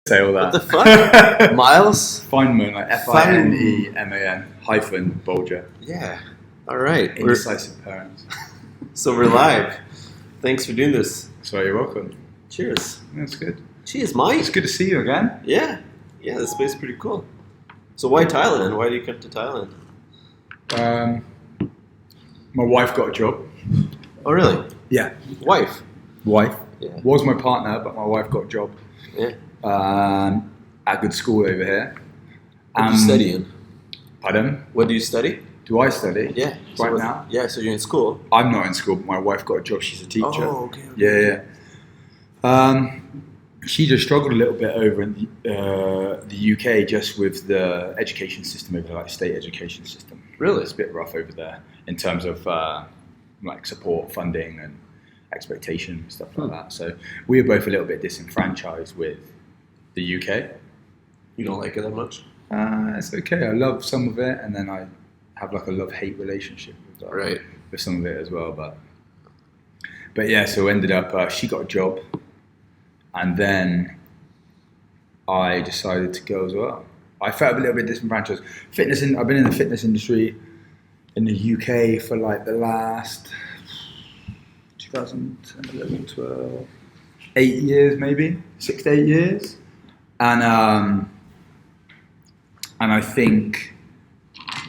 say all that. What the fuck? Miles? Fineman, like Fineman hyphen Bolger. Yeah. All right. Indecisive parents. So we're live. Thanks for doing this. So you're welcome. Cheers. That's good. Cheers, Mike. It's good to see you again. Yeah. Yeah, this place is pretty cool. So why Thailand? Why do you come to Thailand? My wife got a job. Oh, really? Yeah. Wife? Yeah. Was my partner, but my wife got a job. Yeah. At a good school over here. What do you study in? Pardon? What do you study? Do I study? Yeah. Right now? Yeah, so you're in school? I'm not in school, but my wife got a job. She's a teacher. Oh, okay. Yeah. She just struggled a little bit over in the UK just with the education system over there, like state education system. Really? It's a bit rough over there in terms of like support, funding and expectation, stuff like that. So we were both a little bit disenfranchised with the UK. You don't like it that much? It's okay. I love some of it, and then I have like a love-hate relationship with some of it as well. But yeah, so ended up she got a job, and then I decided to go as well. I felt a little bit disenfranchised. I've been in the fitness industry in the UK for like the last 2011, 12, 8 years maybe, 6 to 8 years. And I think,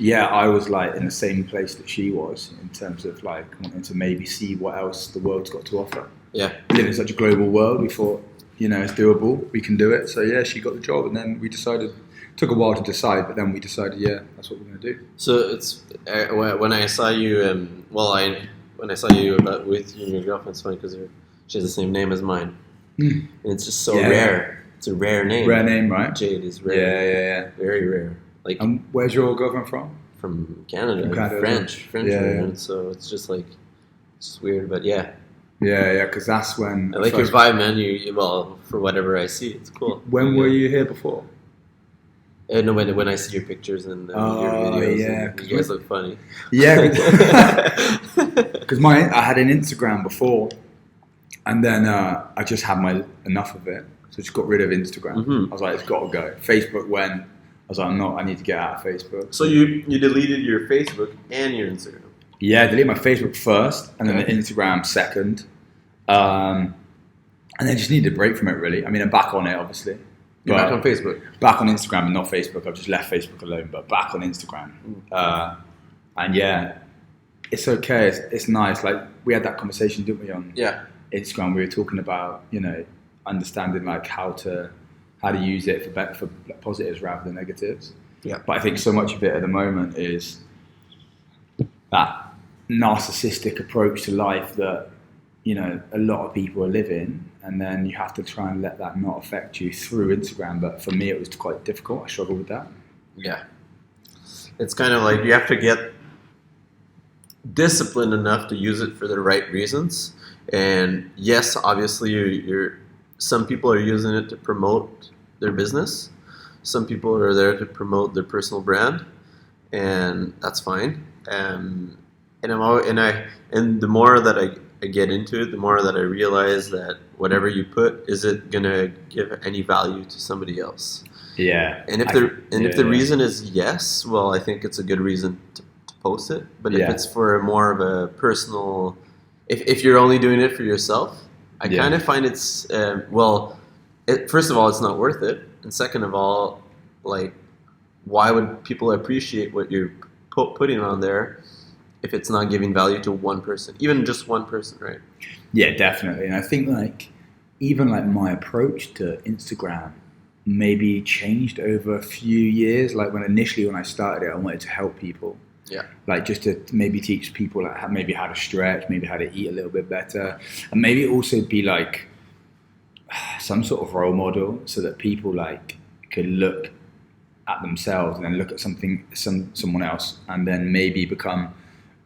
yeah, I was like in the same place that she was in terms of like wanting to maybe see what else the world's got to offer. Yeah. We live in such a global world, we thought, it's doable, we can do it. So yeah, she got the job, and then we decided, took a while to decide, but then we decided, yeah, that's what we're going to do. So it's, when I saw you, when I saw you with you and your girlfriend, it's funny because she has the same name as mine. And it's just so rare. It's a rare name. Rare name, right? Jade is rare. Yeah. Very rare. Like, where's your girlfriend from? From Canada. From Canada. French. Yeah. So it's just like, it's weird, but yeah. Yeah, because that's when... I like your vibe, man. Well, for whatever I see, it's cool. When were you here before? No, when I see your pictures and your videos, yeah, you guys look funny. Yeah, because I had an Instagram before, and then I just had enough of it, so I just got rid of Instagram. Mm-hmm. I was like, it's got to go. Facebook went. I was like, I need to get out of Facebook. So you deleted your Facebook and your Instagram? Yeah, I deleted my Facebook first, and then the Instagram second, and then just needed a break from it. Really, I mean, I'm back on it, obviously. You're back on Facebook? Back on Instagram and not Facebook. I've just left Facebook alone, but back on Instagram. And yeah, it's okay. It's nice. Like, we had that conversation, didn't we, on Instagram? We were talking about, understanding like how to use it for positives rather than negatives. Yeah. But I think so much of it at the moment is that narcissistic approach to life that, a lot of people are living, and then you have to try and let that not affect you through Instagram. But for me, it was quite difficult. I struggled with that. Yeah. It's kind of like you have to get disciplined enough to use it for the right reasons. And yes, obviously, some people are using it to promote their business. Some people are there to promote their personal brand, and that's fine. And the more that I get into it, the more that I realize that whatever you put, is it gonna give any value to somebody else? Yeah. And if the reason is yes, well, I think it's a good reason to post it. But if it's for more of a personal, if you're only doing it for yourself, I kind of find it's first of all, it's not worth it, and second of all, like, why would people appreciate what you're putting on there if it's not giving value to one person, even just one person, right? Yeah, definitely. And I think even my approach to Instagram maybe changed over a few years. Like when I started it, I wanted to help people. Yeah. Like just to maybe teach people maybe how to stretch, maybe how to eat a little bit better, and maybe also be like some sort of role model so that people could look at themselves and then look at someone else and then maybe become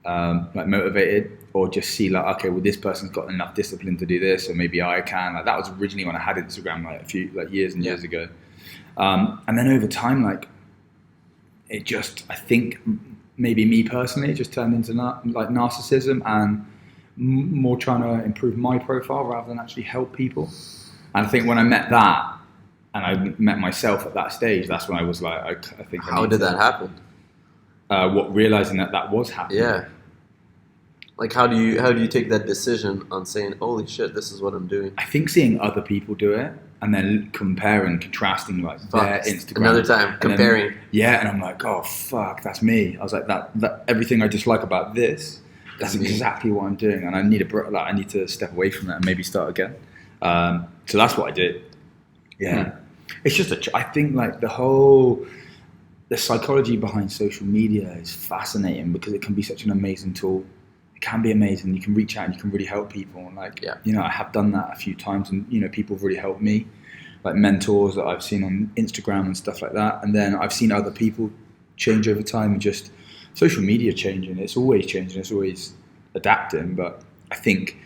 motivated, or just see okay, well, this person's got enough discipline to do this, or maybe I can. Like, that was originally when I had Instagram a few years and years ago, and then over time, it just, I think maybe me personally, it just turned into narcissism and more trying to improve my profile rather than actually help people. And I think when I met that, and I met myself at that stage. That's when I was like, I think. How did that happen? Realizing that was happening. Yeah. Like, how do you take that decision on saying, holy shit, this is what I'm doing? I think seeing other people do it and then comparing, contrasting like their Instagram. Another time, comparing. And I'm like, oh fuck, that's me. I was like, that everything I dislike about this, that's exactly what I'm doing, and I need to step away from that and maybe start again. So that's what I did. Yeah. It's just I think like the psychology behind social media is fascinating because it can be such an amazing tool. It can be amazing. You can reach out and you can really help people. And I have done that a few times, and people have really helped me, like mentors that I've seen on Instagram and stuff like that. And then I've seen other people change over time, and just social media changing. It's always changing. It's always adapting. But I think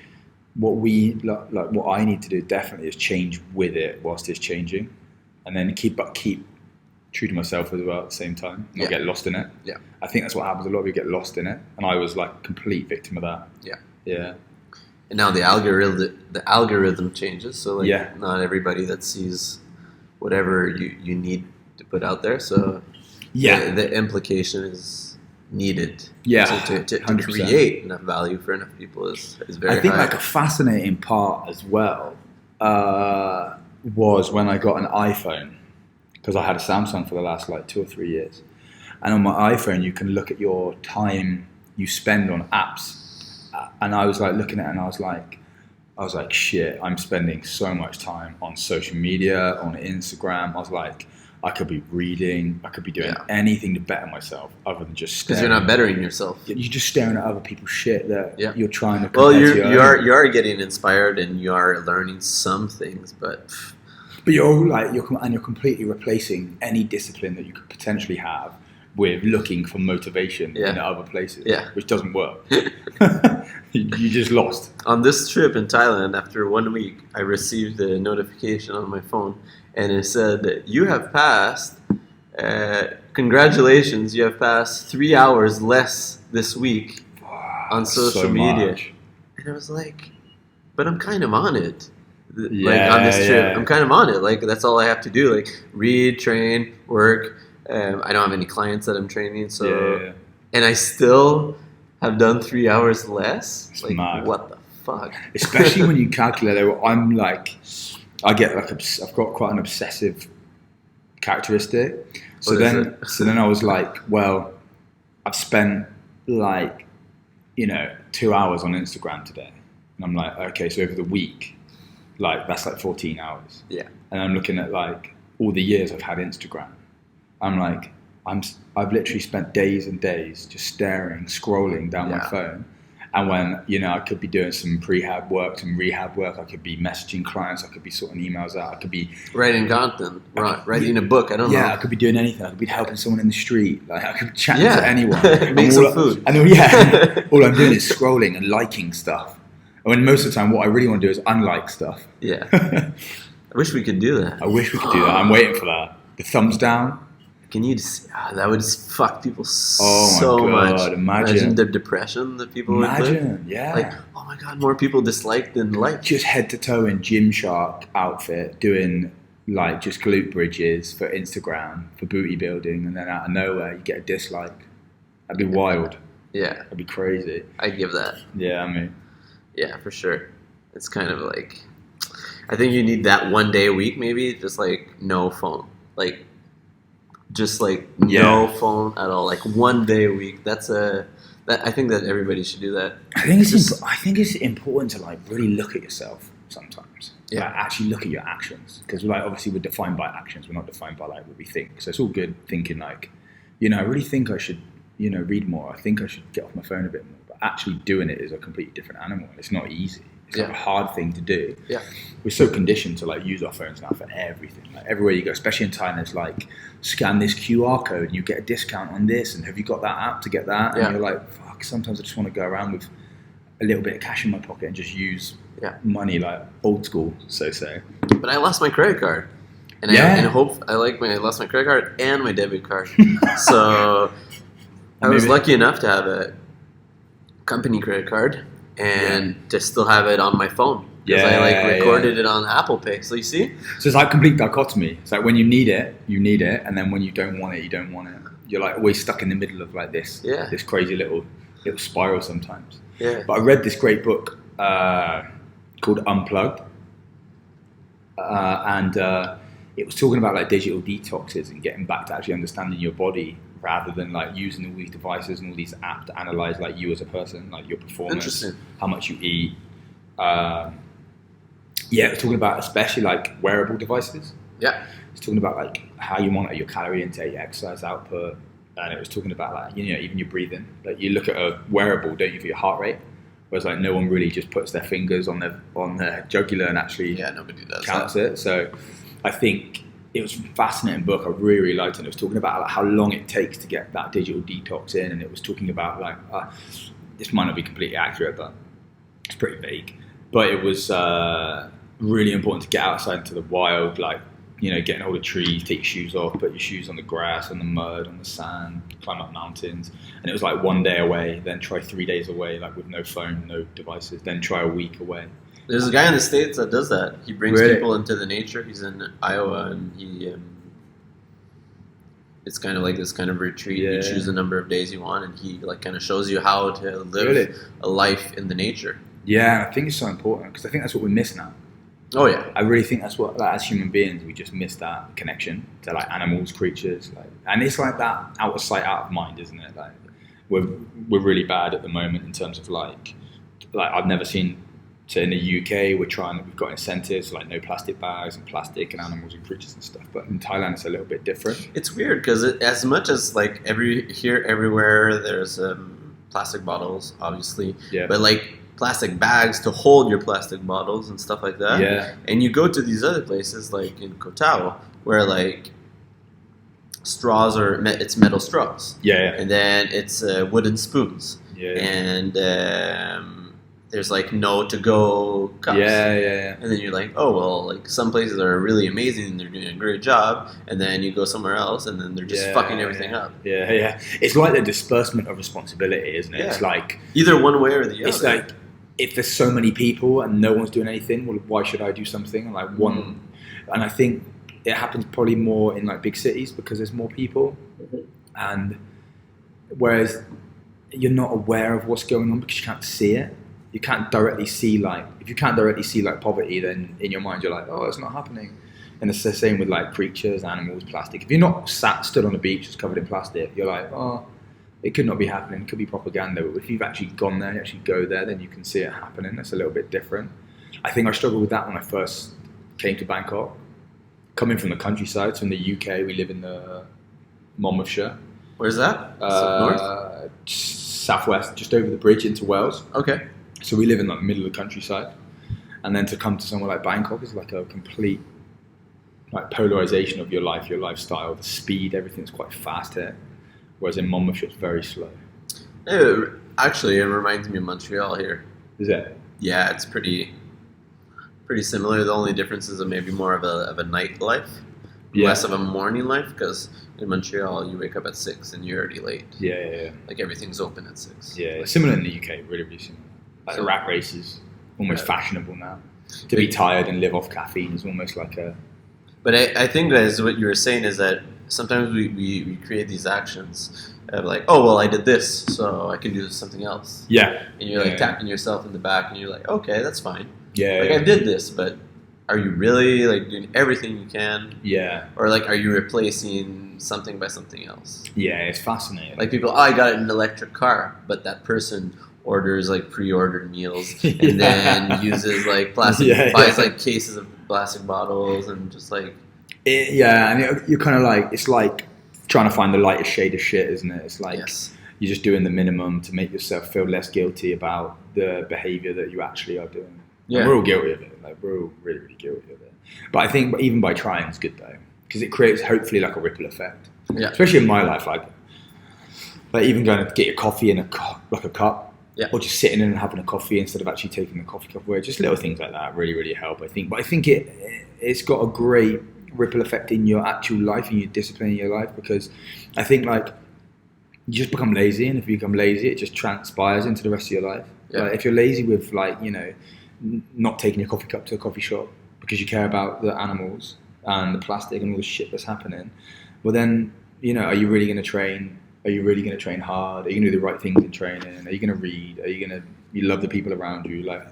what I need to do definitely is change with it whilst it's changing, and then keep true to myself as well at the same time, not get lost in it. Yeah. I think that's what happens. A lot of people get lost in it, and I was like complete victim of that. Yeah. Yeah. And now the algorithm changes, so not everybody that sees whatever you need to put out there. So the implication is needed. Yeah. To create enough value for enough people is very high. I think like a fascinating part as well was when I got an iPhone. Because I had a Samsung for the last 2 or 3 years. And on my iPhone, you can look at your time you spend on apps. And I was looking at it, and I was like, shit, I'm spending so much time on social media, on Instagram. I was like, I could be reading, I could be doing anything to better myself other than just staring. Because you're not bettering yourself. You're just staring at other people's shit that you're trying to compare to you are getting inspired, and you are learning some things, but you're completely replacing any discipline that you could potentially have with looking for motivation in other places, which doesn't work. You just lost. On this trip in Thailand, after 1 week, I received a notification on my phone, and it said, you have passed, congratulations, you have passed 3 hours less this week on social media. And I was like, but I'm kind of on it. On this trip, I'm kind of on it. That's all I have to do. Read, train, work. I don't have any clients that I'm training, so and I still have done 3 hours less. What the fuck? Especially when you calculate it. I've got quite an obsessive characteristic. So then I was like, well, I've spent 2 hours on Instagram today, and I'm like, okay, so over the week. That's 14 hours. Yeah. And I'm looking at all the years I've had Instagram. I'm like, I've literally spent days and days just staring, scrolling down my phone. And when, I could be doing some prehab work, some rehab work, I could be messaging clients, I could be sorting emails out, I could be writing content, writing a book, I don't know. Yeah, I could be doing anything. I could be helping someone in the street. I could be chatting to anyone. Make some food. All I'm doing is scrolling and liking stuff. When most of the time, what I really want to do is unlike stuff. Yeah. I wish we could do that. I wish we could do that. I'm waiting for that. The thumbs down. Can you just... that would fuck people so much. Imagine the depression that people would live. Yeah. Oh my God, more people dislike than like. Just head to toe in Gymshark outfit, doing just glute bridges for Instagram, for booty building, and then out of nowhere, you get a dislike. That'd be wild. Yeah. That'd be crazy. I'd give that. Yeah, Yeah, for sure. It's kind of I think you need that 1 day a week, maybe, just no phone. No phone at all. 1 day a week. I think that everybody should do that. I think it's important to really look at yourself sometimes. Yeah. Actually look at your actions. Because obviously we're defined by actions. We're not defined by what we think. So it's all good thinking I really think I should, read more. I think I should get off my phone a bit more. Actually doing it is a completely different animal. It's not easy. It's a hard thing to do. Yeah. We're so conditioned to use our phones now for everything. Everywhere you go, especially in Thailand, it's scan this QR code and you get a discount on this, and have you got that app to get that? And you're like, fuck, sometimes I just want to go around with a little bit of cash in my pocket and just use money old school, so say. But I lost my credit card. And I lost my credit card and my debit card. So I was lucky enough to have a company credit card and to still have it on my phone. because I like recorded it on Apple Pay. So you see? So it's like complete dichotomy. It's like when you need it, and then when you don't want it, you don't want it. You're like always stuck in the middle of like this crazy little spiral sometimes. Yeah. But I read this great book called Unplugged, and it was talking about like digital detoxes and getting back to actually understanding your body rather than like using all these devices and all these apps to analyze like you as a person, like your performance, how much you eat. It was talking about especially like wearable devices. Yeah. It's talking about like how you monitor your calorie intake, exercise output, and it was talking about like, you know, even your breathing. Like you look at a wearable, don't you, for your heart rate? Whereas like no one really just puts their fingers on their jugular and actually nobody does counts it. So I think it was a fascinating book. I really, really liked it. It was talking about like how long it takes to get that digital detox in, and it was talking about like this might not be completely accurate, but it's pretty vague. But it was really important to get outside into the wild, like, you know, getting hold of trees, take your shoes off, put your shoes on the grass, on the mud, on the sand, climb up mountains. And it was like 1 day away, then try 3 days away, like with no phone, no devices, then try a week away. There's a guy in the States that does that. He brings people into the nature. He's in Iowa, and it's kind of like this kind of retreat. You choose the number of days you want, and he like kind of shows you how to live a life in the nature. Yeah, I think it's so important because I think that's what we miss now. Oh yeah, I really think that's what, like, as human beings, we just miss that connection to like animals, creatures, like, and it's like that out of sight, out of mind, isn't it? Like we're really bad at the moment in terms of like I've never seen. So in the UK, we've got incentives like no plastic bags and plastic and animals and creatures and stuff. But in Thailand, it's a little bit different. It's weird because as much as like everywhere, there's plastic bottles, obviously. Yeah. But like plastic bags to hold your plastic bottles and stuff like that. Yeah. And you go to these other places like in Koh Tao where like straws it's metal straws. Yeah. And then it's wooden spoons. Yeah. And there's like no to-go cups. Yeah. And then you're like, oh, well, like some places are really amazing and they're doing a great job. And then you go somewhere else and then they're just fucking everything up. Yeah. It's like the disbursement of responsibility, isn't it? Yeah. It's like... either one way or the other. It's like, if there's so many people and no one's doing anything, well, why should I do something? Like one... And I think it happens probably more in like big cities because there's more people. And whereas you're not aware of what's going on because you can't see it. You can't directly see like, if you can't directly see like poverty, then in your mind you're like, oh, it's not happening. And it's the same with like creatures, animals, plastic. If you're not stood on a beach that's covered in plastic, you're like, oh, it could not be happening. It could be propaganda. But if you've actually gone there, you actually go there, then you can see it happening. That's a little bit different. I think I struggled with that when I first came to Bangkok. Coming from the countryside, so in the UK, we live in the Monmouthshire. Where's that? North? Southwest, just over the bridge into Wales. Okay. So we live in like the middle of the countryside, and then to come to somewhere like Bangkok is like a complete like polarization of your life, your lifestyle, the speed, everything's quite fast here. Whereas in Monmouthshire, it's very slow. Actually, it reminds me of Montreal here. Is it? Yeah, it's pretty similar. The only difference is maybe more of a night life, less of a morning life. Because in Montreal, you wake up at 6 and you're already late. Yeah. Like everything's open at 6. Yeah, it's similar in the UK, really similar. Like the rat race is almost fashionable now. To be tired and live off caffeine is almost like a... But I think that is what you were saying is that sometimes we create these actions of like, oh, well, I did this, so I can do something else. Yeah. And you're like tapping yourself in the back and you're like, okay, that's fine. Yeah. Like I did this, but are you really like doing everything you can? Yeah. Or like, are you replacing something by something else? Yeah, it's fascinating. Like people, I got an electric car, but that person orders like pre-ordered meals and then uses like plastic, buys like cases of plastic bottles and just like... and you're kind of like, it's like trying to find the lightest shade of shit, isn't it? It's like you're just doing the minimum to make yourself feel less guilty about the behavior that you actually are doing. Yeah. And we're all guilty of it. Like we're all really, really guilty of it. But I think even by trying, it's good though, because it creates hopefully like a ripple effect. Yeah. Especially in my life, like even going to get your coffee in a cup. Yeah. Or just sitting in and having a coffee instead of actually taking the coffee cup away. Just little things like that really, really help, I think. But I think it's got a great ripple effect in your actual life and your discipline in your life, because I think like you just become lazy, and if you become lazy, it just transpires into the rest of your life. Yeah. Like if you're lazy with like, you know, not taking your coffee cup to a coffee shop because you care about the animals and the plastic and all the shit that's happening, well then, are you really going to train? Are you really going to train hard? Are you going to do the right things in training? Are you going to read? Are you going to love the people around you? Like,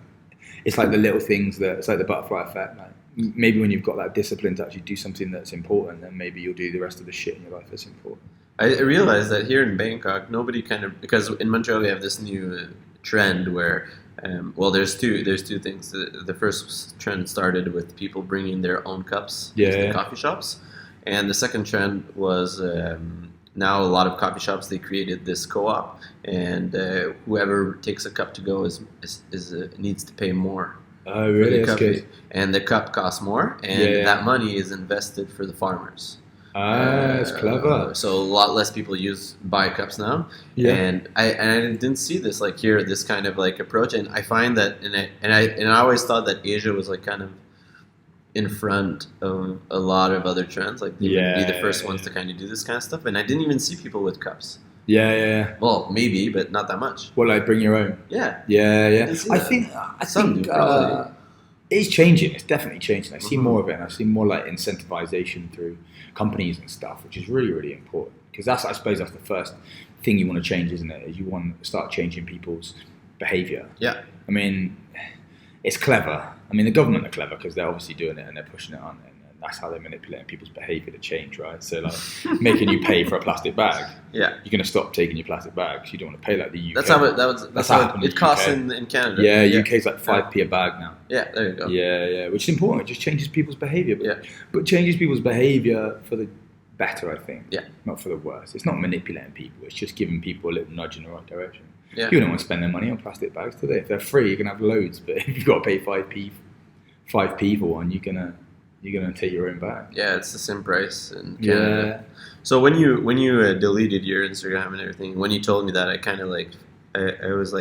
it's like the little things it's like the butterfly effect. Like, maybe when you've got that discipline to actually do something that's important, then maybe you'll do the rest of the shit in your life that's important. I realized that here in Bangkok, nobody because in Montreal we have this new trend where, there's two things. The first trend started with people bringing their own cups to the coffee shops, and the second trend was now a lot of coffee shops, they created this co-op, and whoever takes a cup to go needs to pay more. Oh, really? That's good. And the cup costs more, and that money is invested for the farmers. That's clever. So a lot less people buy cups now. Yeah. And I didn't see this here, this kind of approach. And I find that, and I always thought that Asia was kind of in front of a lot of other trends. They would be the first ones to kind of do this kind of stuff. And I didn't even see people with cups. Yeah. Well, maybe, but not that much. Well, bring your own. Yeah. I think it's changing. It's definitely changing. I see more of it, and I see more incentivization through companies and stuff, which is really, really important. Because I suppose that's the first thing you want to change, isn't it? Is you want to start changing people's behavior. Yeah. I mean, it's clever. I mean, the government are clever because they're obviously doing it and they're pushing it on. That's how they're manipulating people's behaviour to change, right? So, making you pay for a plastic bag. Yeah. You're going to stop taking your plastic bags. You don't want to pay like the UK. That's how it costs in Canada. Yeah, UK's 5p a bag now. Yeah, there you go. Yeah, which is important. It just changes people's behaviour. Yeah. But changes people's behaviour for the better, I think. Yeah. Not for the worse. It's not manipulating people. It's just giving people a little nudge in the right direction. Yeah. People don't want to spend their money on plastic bags, do they? If they're free, you can have loads. But if you've got to pay 5p for one, you're gonna take your own bag. Yeah, it's the same price in Canada. Yeah. So when you deleted your Instagram and everything, when you told me that, I kind of I was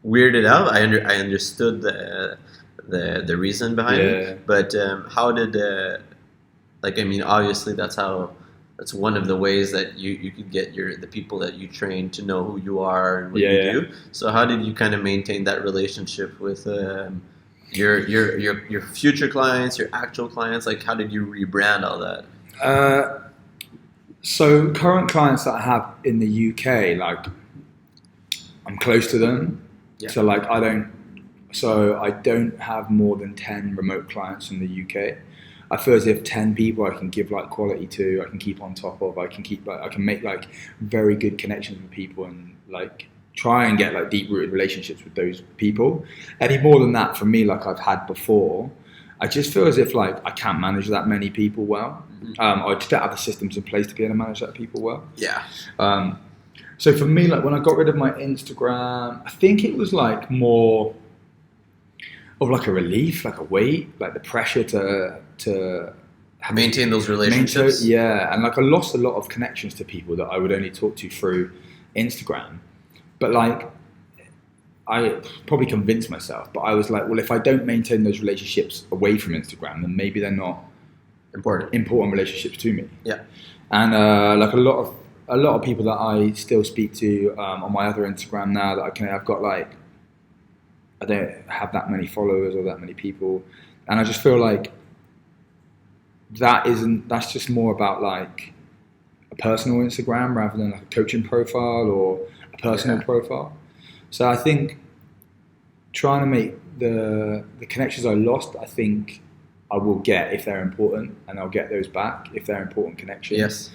weirded out. I understood the reason behind it, but how did obviously that's one of the ways that you could get the people that you train to know who you are and what you do. So how did you kind of maintain that relationship with your future clients, your actual clients? How did you rebrand all that? So current clients that I have in the UK, I'm close to them. Yeah. So I don't have more than 10 remote clients in the UK. I feel as if 10 people I can give quality to, I can keep on top of, I can make very good connections with people and try and get deep rooted relationships with those people. Any more than that for me, I've had before, I just feel as if I can't manage that many people well. I just don't have the systems in place to be able to manage that people well. Yeah. So for me, when I got rid of my Instagram, I think it was more of a relief, a weight, the pressure to maintain those relationships. And I lost a lot of connections to people that I would only talk to through Instagram. But I probably convinced myself, but I was well, if I don't maintain those relationships away from Instagram, then maybe they're not important relationships to me. Yeah. And a lot of people that I still speak to on my other Instagram now that I've got I don't have that many followers or that many people, and I just feel that's just more about a personal Instagram rather than a coaching profile or a personal profile. So I think trying to make the connections I lost, I think I will get if they're important, and I'll get those back if they're important connections. Yes.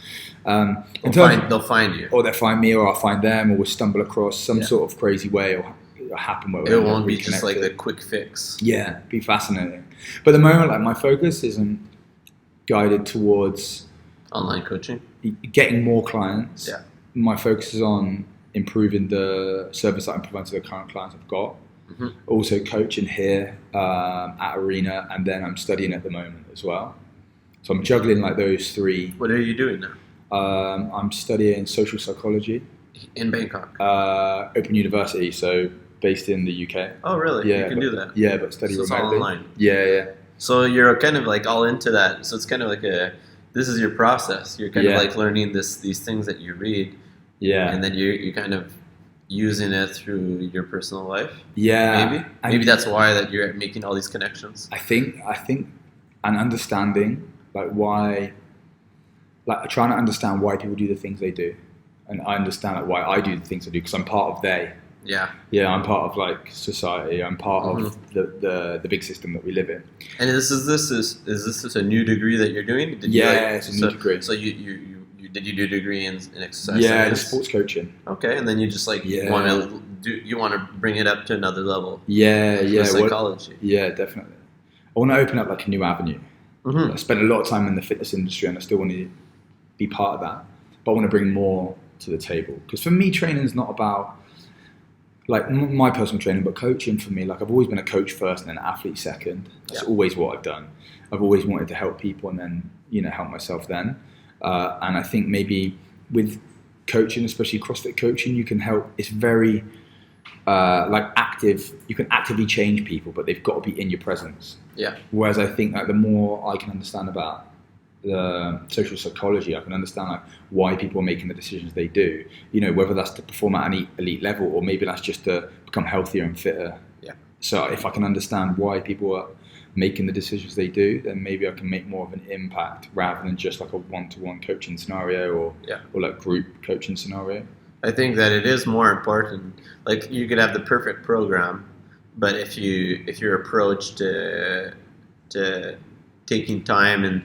They'll find you, or they'll find me, or I'll find them, or we'll stumble across some sort of crazy way, or happen where it won't be just a quick fix. Yeah, it'd be fascinating. But at the moment, my focus isn't guided towards online coaching, getting more clients. Yeah. My focus is on improving the service that I'm providing to the current clients I've got. Mm-hmm. Also coaching here at Arena, and then I'm studying at the moment as well. So I'm juggling those three. What are you doing now? I'm studying social psychology in Bangkok. Open University, so based in the UK. Oh, really? Yeah, you can do that. Yeah, but study remotely. It's all online. Yeah. So you're kind of all into that. So it's kind of this is your process. You're kind of learning these things that you read. Yeah. And then you kind of using it through your personal life. Yeah, maybe that's why that you're making all these connections. I think, and understanding like why, like trying to understand why people do the things they do, and I understand like why I do the things I do because I'm part of they. Yeah. Yeah, I'm part of like society. I'm part of the big system that we live in. And is this a new degree that you're doing? It's a new degree. So you did you do a degree in exercise? Yeah, the sports coaching. Okay, and then you just like want to bring it up to another level. Yeah. Psychology. Yeah, definitely. I want to open up like a new avenue. I spent a lot of time in the fitness industry, and I still want to be part of that. But I want to bring more to the table because for me, training is not about like my personal training, but coaching for me, like I've always been a coach first and then an athlete second. That's always what I've done. I've always wanted to help people and then, help myself then. And I think maybe with coaching, especially CrossFit coaching, you can help. It's very active. You can actively change people, but they've got to be in your presence. Yeah. Whereas I think like the more I can understand about the social psychology, I can understand like why people are making the decisions they do, whether that's to perform at an elite level or maybe that's just to become healthier and fitter. Yeah. So if I can understand why people are making the decisions they do, then maybe I can make more of an impact rather than just like a one-to-one coaching scenario or like group coaching scenario. I think that it is more important. Like you could have the perfect program, but if your approach to taking time and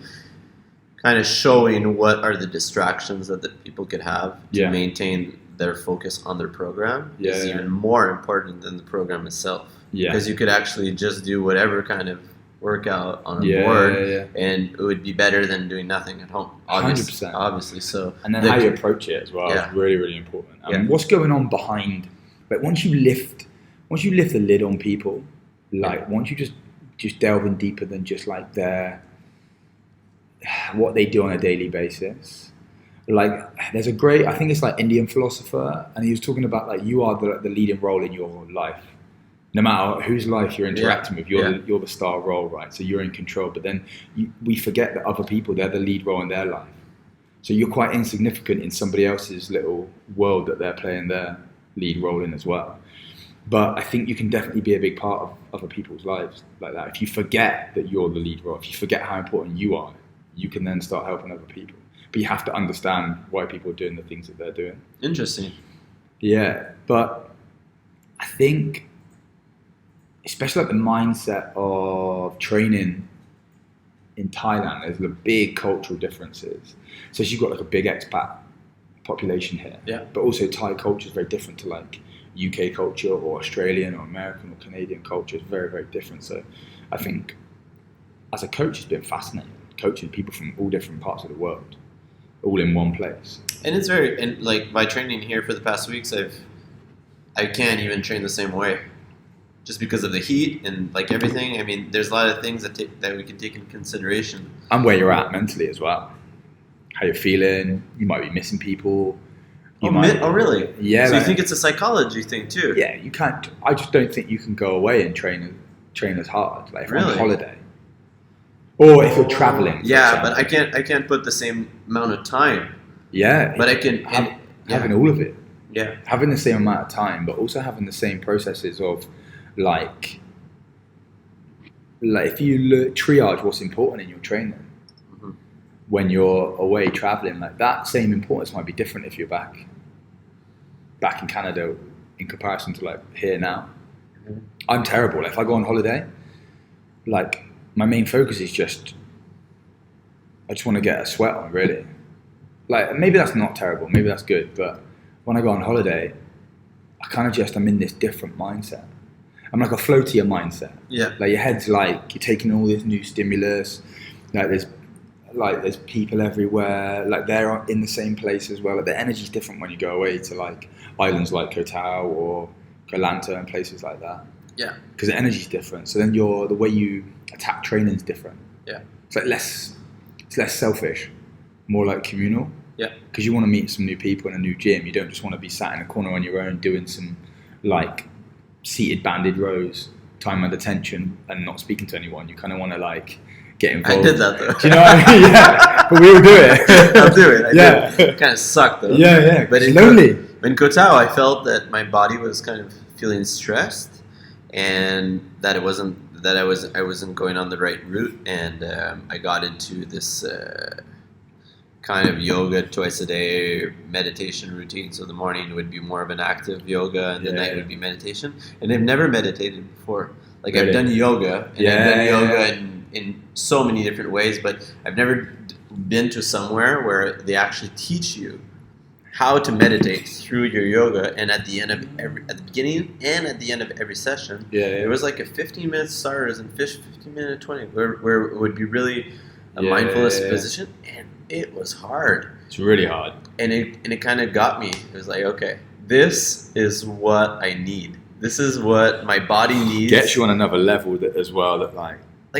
kind of showing what are the distractions that the people could have to maintain their focus on their program is even more important than the program itself. Yeah. Because you could actually just do whatever kind of workout on a board and it would be better than doing nothing at home. 100%. Obviously. So and then how you approach it as well is really, really important. What's going on behind, like once you lift the lid on people, like once you just delve in deeper than just like what they do on a daily basis. Like there's a great, I think it's like Indian philosopher, and he was talking about like you are the leading role in your life. No matter whose life you're interacting with, you're the star role, right? So you're in control. But then we forget that other people, they're the lead role in their life. So you're quite insignificant in somebody else's little world that they're playing their lead role in as well. But I think you can definitely be a big part of other people's lives like that. If you forget that you're the lead role, if you forget how important you are, you can then start helping other people. But you have to understand why people are doing the things that they're doing. Interesting. Yeah, but I think, especially like the mindset of training in Thailand, there's the big cultural differences. So you've got like a big expat population here. Yeah. But also Thai culture is very different to like UK culture or Australian or American or Canadian culture. It's very, very different. So I think as a coach, it's been fascinating. Coaching people from all different parts of the world, all in one place. And it's like by training here for the past weeks, I can't even train the same way, just because of the heat and like everything. I mean, there's a lot of things that we can take into consideration. And where you're at mentally as well, how you're feeling. You might be missing people. Oh, really? Yeah. So you think it's a psychology thing too? Yeah, you can't. I just don't think you can go away and train as hard. Like if you're on holiday. Or if you're traveling. Yeah, but I can't put the same amount of time. Yeah. But I can having all of it. Yeah. Having the same amount of time, but also having the same processes of like if you triage what's important in your training when you're away traveling, like that same importance might be different if you're back in Canada in comparison to like here now. I'm terrible. If I go on holiday, like my main focus is I just want to get a sweat on, really. Like, maybe that's not terrible, maybe that's good, but when I go on holiday, I'm in this different mindset. I'm like a floatier mindset. Yeah. Like your head's like, you're taking all this new stimulus, there's people everywhere, like they're in the same place as well. Like the energy's different when you go away to like islands like Koh Tao or Koh Lanta and places like that. Yeah. Because the energy's different. So then the way you attack training is different. Yeah. It's like less selfish, more like communal. Yeah. Because you want to meet some new people in a new gym. You don't just want to be sat in a corner on your own doing some like seated banded rows, time under tension and not speaking to anyone. You kind of want to like get involved. I did that though. Do you know what I mean? Yeah. But we all do it. I'll do it. I did. It kind of sucked though. Yeah. But it's lonely. In Koh Tao, I felt that my body was kind of feeling stressed, and that I wasn't going on the right route, and I got into this kind of yoga twice a day meditation routine. So the morning would be more of an active yoga, and the night would be meditation. And I've never meditated before. Like I've done yoga, and I've done yoga in so many different ways, but I've never been to somewhere where they actually teach you how to meditate through your yoga. And at the beginning and at the end of every session, there was like a 15-minute starters and 15-minute 20, where it would be really a mindfulness position, and it was hard. It's really hard. And it kind of got me. It was like, okay, this is what I need. This is what my body needs. Gets you on another level as well. That like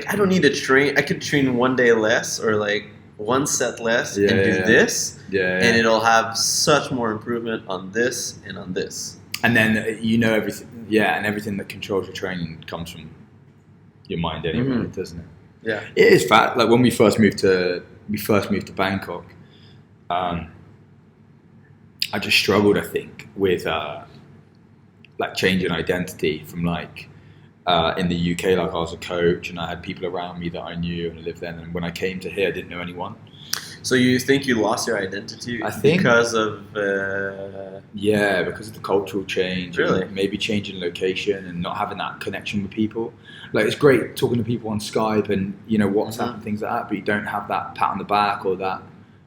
I don't need to train. I could train one day less, or like one set less, and do this. And it'll have such more improvement on this and on this. And then everything. Yeah, and everything that controls your training comes from your mind anyway, doesn't it? Yeah, it is fact. Like when we first moved to Bangkok, I just struggled, I think, with like changing identity from like in the UK, like I was a coach and I had people around me that I knew and I lived there. And when I came to here, I didn't know anyone. So you think you lost your identity? I think because of because of the cultural change. Really? And maybe changing location and not having that connection with people. Like it's great talking to people on Skype and WhatsApp and things like that, but you don't have that pat on the back or that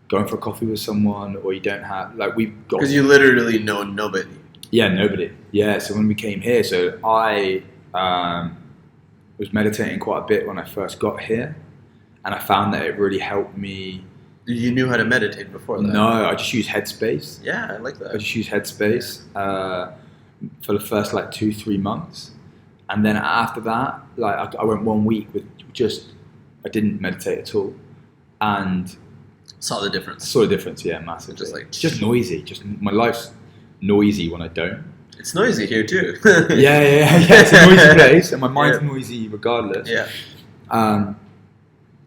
going for a coffee with someone, or you don't have because you literally know nobody. Yeah, nobody. Yeah, so when we came here, so I was meditating quite a bit when I first got here, and I found that it really helped me. You knew how to meditate before that? No, I just used Headspace. Yeah, I like that. I just used Headspace for the first 2-3 months, and then after that, I went 1 week with I didn't meditate at all, and saw the difference. Yeah, massively. Just noisy. Just my life's noisy when I don't. It's noisy here too. yeah. It's a noisy place, and my mind's noisy regardless. Yeah.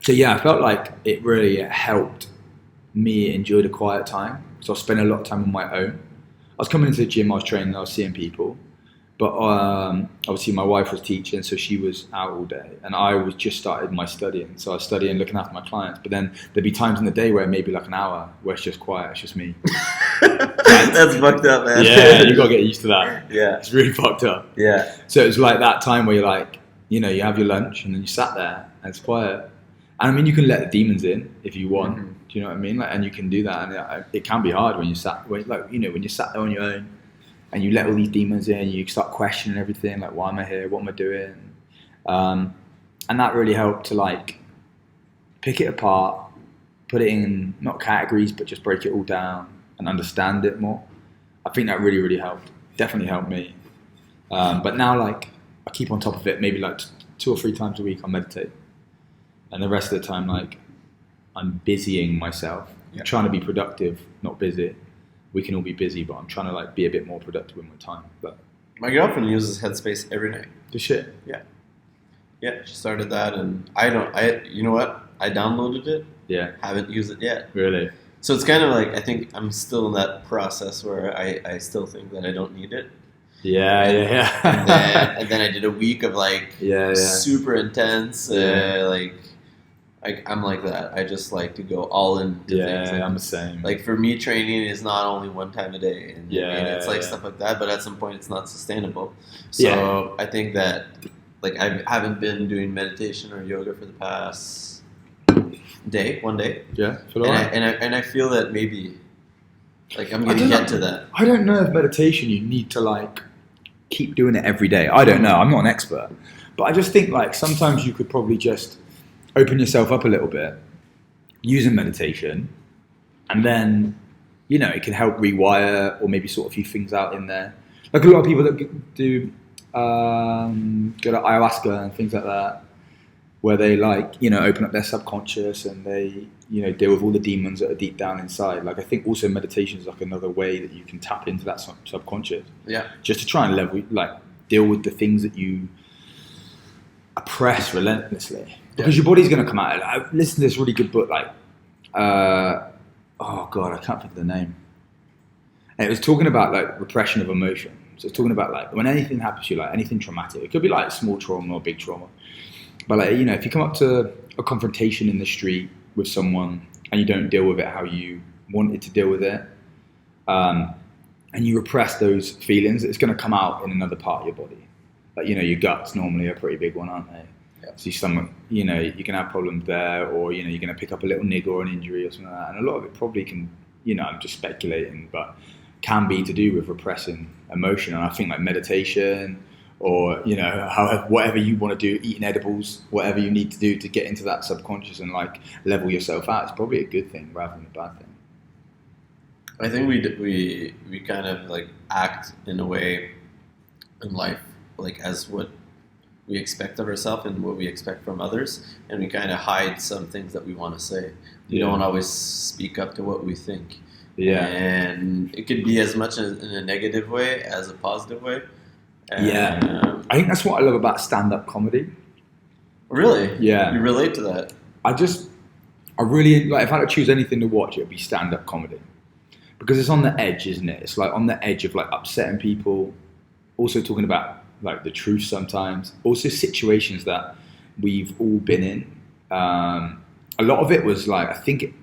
So I felt like it really helped me enjoy the quiet time. So I spent a lot of time on my own. I was coming into the gym, I was training, I was seeing people, but obviously my wife was teaching, so she was out all day, and I was just started my studying. So I was studying, looking after my clients, but then there'd be times in the day where maybe an hour where it's just quiet, it's just me. That's fucked up, man. Yeah, you gotta get used to that. Yeah. It's really fucked up. Yeah. So it was like that time where you're you have your lunch and then you sat there and it's quiet. And I mean, you can let the demons in if you want. Do you know what I mean? And you can do that. And it can be hard when you sat, when you're sat there on your own and you let all these demons in, you start questioning everything. Like, why am I here? What am I doing? And that really helped to pick it apart, put it in not categories, but just break it all down and understand it more. I think that really, really helped. Definitely helped me. But now I keep on top of it. Maybe 2 or 3 times a week I meditate. And the rest of the time, I'm busying myself. I'm trying to be productive, not busy. We can all be busy, but I'm trying to be a bit more productive with my time. But my girlfriend uses Headspace every night. Does she? Yeah. Yeah, she started that, and you know what? I downloaded it. Yeah. Haven't used it yet. Really? So it's kind of I think I'm still in that process where I still think that I don't need it. Yeah. And then I did a week of super intense, I'm like that. I just like to go all in to things. Yeah, I'm the same. For me, training is not only one time a day. And it's stuff like that, but at some point it's not sustainable. So I think that I haven't been doing meditation or yoga for the past one day. Yeah. And I feel that maybe I'm going to get to that. I don't know if meditation you need to keep doing it every day. I don't know. I'm not an expert. But I just think sometimes you could probably just open yourself up a little bit using meditation, and then it can help rewire or maybe sort a few things out in there. A lot of people that do go to ayahuasca and things like that, where they open up their subconscious and they deal with all the demons that are deep down inside. I think also meditation is another way that you can tap into that subconscious. Yeah. Just to try and deal with the things that you oppress relentlessly. Because your body's going to come out. I listened to this really good book, oh God, I can't think of the name. And it was talking about like repression of emotion. So it's talking about like when anything happens to you, like anything traumatic, it could be like small trauma or big trauma. But like, if you come up to a confrontation in the street with someone and you don't deal with it how you wanted to deal with it, and you repress those feelings, it's going to come out in another part of your body. Like, your guts normally are a pretty big one, aren't they? Yeah. So you can have problems there, or, you're going to pick up a little niggle or an injury or something like that. And a lot of it probably can, I'm just speculating, but can be to do with repressing emotion. And I think like meditation or, whatever you want to do, eating edibles, whatever you need to do to get into that subconscious and like level yourself out, is probably a good thing rather than a bad thing. I think we kind of like act in a way in life, like as what we expect of ourselves and what we expect from others, and we kind of hide some things that we want to say. We don't always speak up to what we think. Yeah. And it could be as much in a negative way as a positive way. And, I think that's what I love about stand-up comedy. Really? Yeah. You relate to that? I really, like, if I had to choose anything to watch, it would be stand-up comedy. Because it's on the edge, isn't it? It's like on the edge of like upsetting people, also talking about like the truth sometimes, also situations that we've all been in. A lot of it was like, I think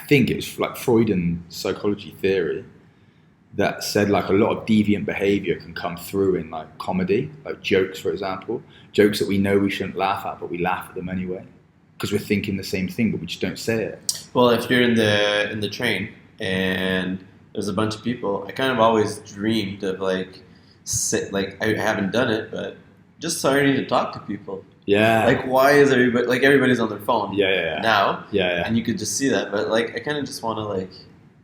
it's like Freudian psychology theory that said like a lot of deviant behavior can come through in like comedy, like jokes, for example, jokes that we know we shouldn't laugh at, but we laugh at them anyway because we're thinking the same thing, but we just don't say it. Well, if you're in the train and there's a bunch of people, I kind of always dreamed of like I haven't done it, but just starting to talk to people. Yeah. Like, why is everybody, like, everybody's on their phone now. Yeah. And you could just see that. But, like, I kind of just want to, like,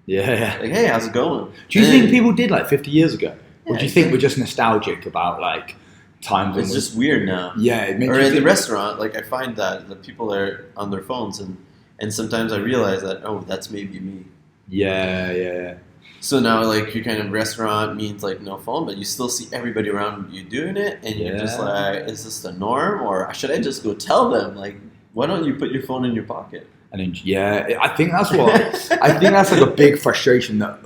yeah. Like, hey, how's it going? Do you think people did, like, 50 years ago? Or do you think we're just nostalgic about, like, times? It's just weird now. Yeah. It makes or at the restaurant, like, I find that the people are on their phones. And sometimes I realize that, oh, that's maybe me. Yeah. So now, like, your kind of restaurant means, like, no phone, but you still see everybody around you doing it, and you're just like, is this the norm, or should I just go tell them, like, why don't you put your phone in your pocket? And then, I think that's like a big frustration that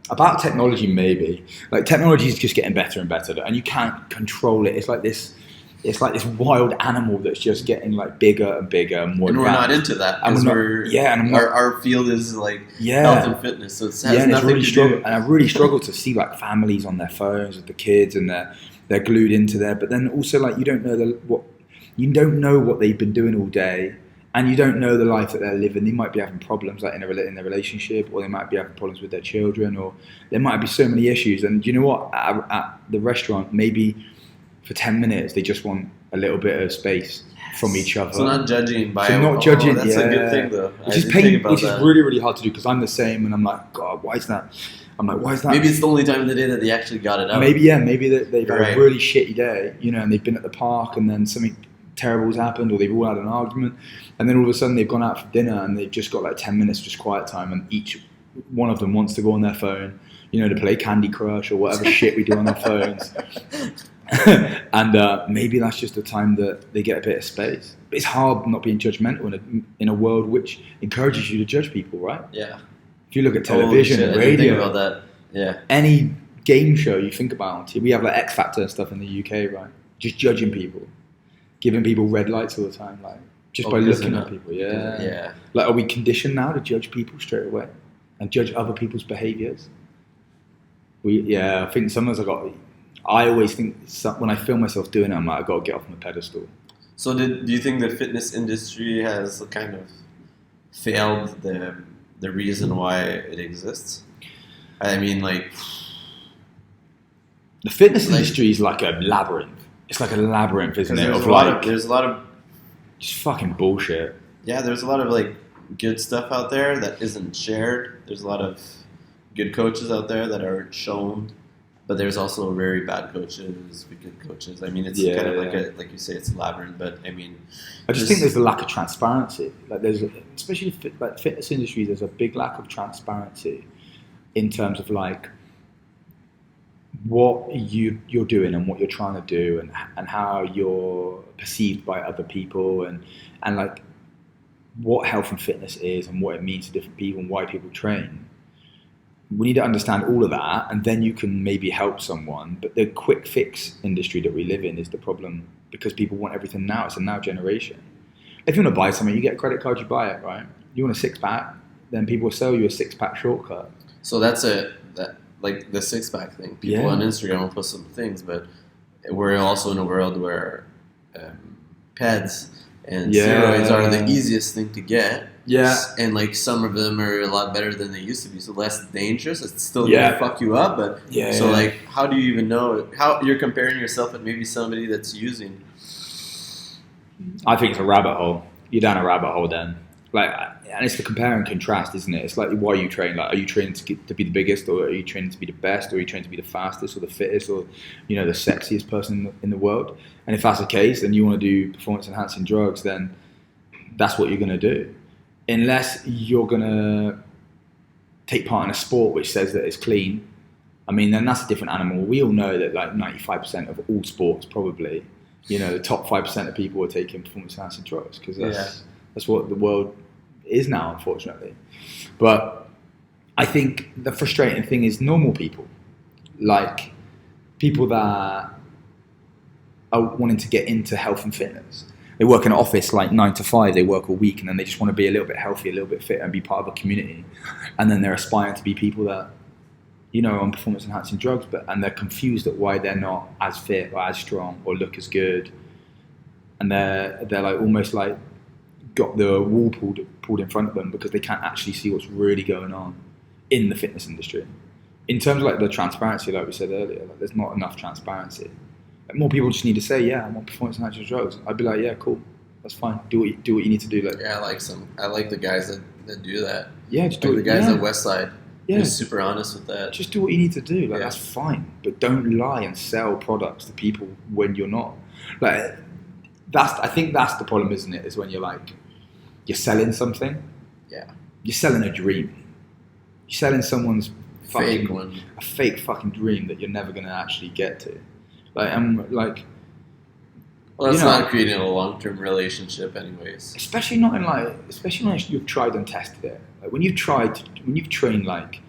about technology, maybe. Like, technology is just getting better and better, and you can't control it. It's like this wild animal that's just getting like bigger and bigger and more. And advanced. We're not into that. And our field is like health and fitness, so it has nothing to do. And I really struggle to see like families on their phones with the kids, and they're glued into there. But then also like you don't know what they've been doing all day, and you don't know the life that they're living. They might be having problems like in their relationship, or they might be having problems with their children, or there might be so many issues. And you know what? At the restaurant, maybe for 10 minutes, they just want a little bit of space from each other. So not judging by... That's a good thing, though. Which is really, really hard to do, because I'm the same, and I'm like, God, why is that? Maybe it's the only time of the day that they actually got it out. Maybe they've had a really shitty day, and they've been at the park, and then something terrible's happened, or they've all had an argument, and then all of a sudden they've gone out for dinner, and they've just got like 10 minutes just quiet time, and each one of them wants to go on their phone, to play Candy Crush or whatever shit we do on our phones. And maybe that's just the time that they get a bit of space. But it's hard not being judgmental in a world which encourages you to judge people, right? Yeah. If you look at television, radio, I didn't think about that. Yeah. Any game show you think about on TV, we have like X Factor and stuff in the UK, right? Just judging people, giving people red lights all the time, like just by looking at people. Yeah. Like, are we conditioned now to judge people straight away and judge other people's behaviours? I think sometimes I always think when I feel myself doing it, I'm like, I've got to get off my pedestal. So do you think the fitness industry has kind of failed the reason why it exists? I mean, like... The fitness industry is like a labyrinth. It's like a labyrinth, isn't it? There's a lot of... Just fucking bullshit. Yeah, there's a lot of like good stuff out there that isn't shared. There's a lot of good coaches out there that aren't shown. But there's also very bad coaches, good coaches. I mean, it's kind of like you say, it's a labyrinth. But I mean, I just think there's a lack of transparency. Like especially like fitness industry, there's a big lack of transparency in terms of like what you're doing and what you're trying to do, and how you're perceived by other people, and like what health and fitness is and what it means to different people and why people train. we need to understand all of that, and then you can maybe help someone. But the quick fix industry that we live in is the problem, because people want everything now. It's a now generation. If you want to buy something, you get a credit card, you buy it, right? You want a 6-pack, then people will sell you a 6-pack shortcut. So that's like the 6-pack thing. People on Instagram will post some things, but we're also in a world where pads and steroids are the easiest thing to get. Yeah. And like some of them are a lot better than they used to be, so less dangerous. It's still gonna fuck you up, but like how do you even know how you're comparing yourself with maybe somebody that's using? I think it's a rabbit hole. You're down a rabbit hole then. Like, and it's the compare and contrast, isn't it? It's like, why you train. Like, are you training to be the biggest, or are you training to be the best, or are you training to be the fastest, or the fittest, or the sexiest person in the world? And if that's the case, then you want to do performance enhancing drugs, then that's what you're going to do. Unless you're going to take part in a sport which says that it's clean, I mean, then that's a different animal. We all know that like 95% of all sports, probably, the top 5% of people are taking performance enhancing drugs, because that's what the world is now, unfortunately. But I think the frustrating thing is normal people, like people that are wanting to get into health and fitness. They work in an office like 9 to 5, they work all week, and then they just want to be a little bit healthy, a little bit fit, and be part of a community. And then they're aspiring to be people that, are on performance enhancing drugs, and they're confused at why they're not as fit or as strong or look as good. And they're like almost like got the wall pulled in front of them, because they can't actually see what's really going on in the fitness industry. In terms of like the transparency, like we said earlier, like there's not enough transparency. Like, more people just need to say, I'm on performance enhancing drugs. I'd be like, yeah, cool, that's fine. Do what you need to do. Like, I like the guys that do that. Yeah, just do like it. The guys at Westside. Yeah, super honest with that. Just do what you need to do. Like, that's fine, but don't lie and sell products to people when you're not. Like, I think that's the problem, isn't it? Is when you're like, you're selling something. Yeah. You're selling a dream. You're selling someone's a fake fucking dream that you're never going to actually get to. Like, well, that's not creating a long-term relationship, anyways. Especially not if you've tried and tested it. Like when you've trained like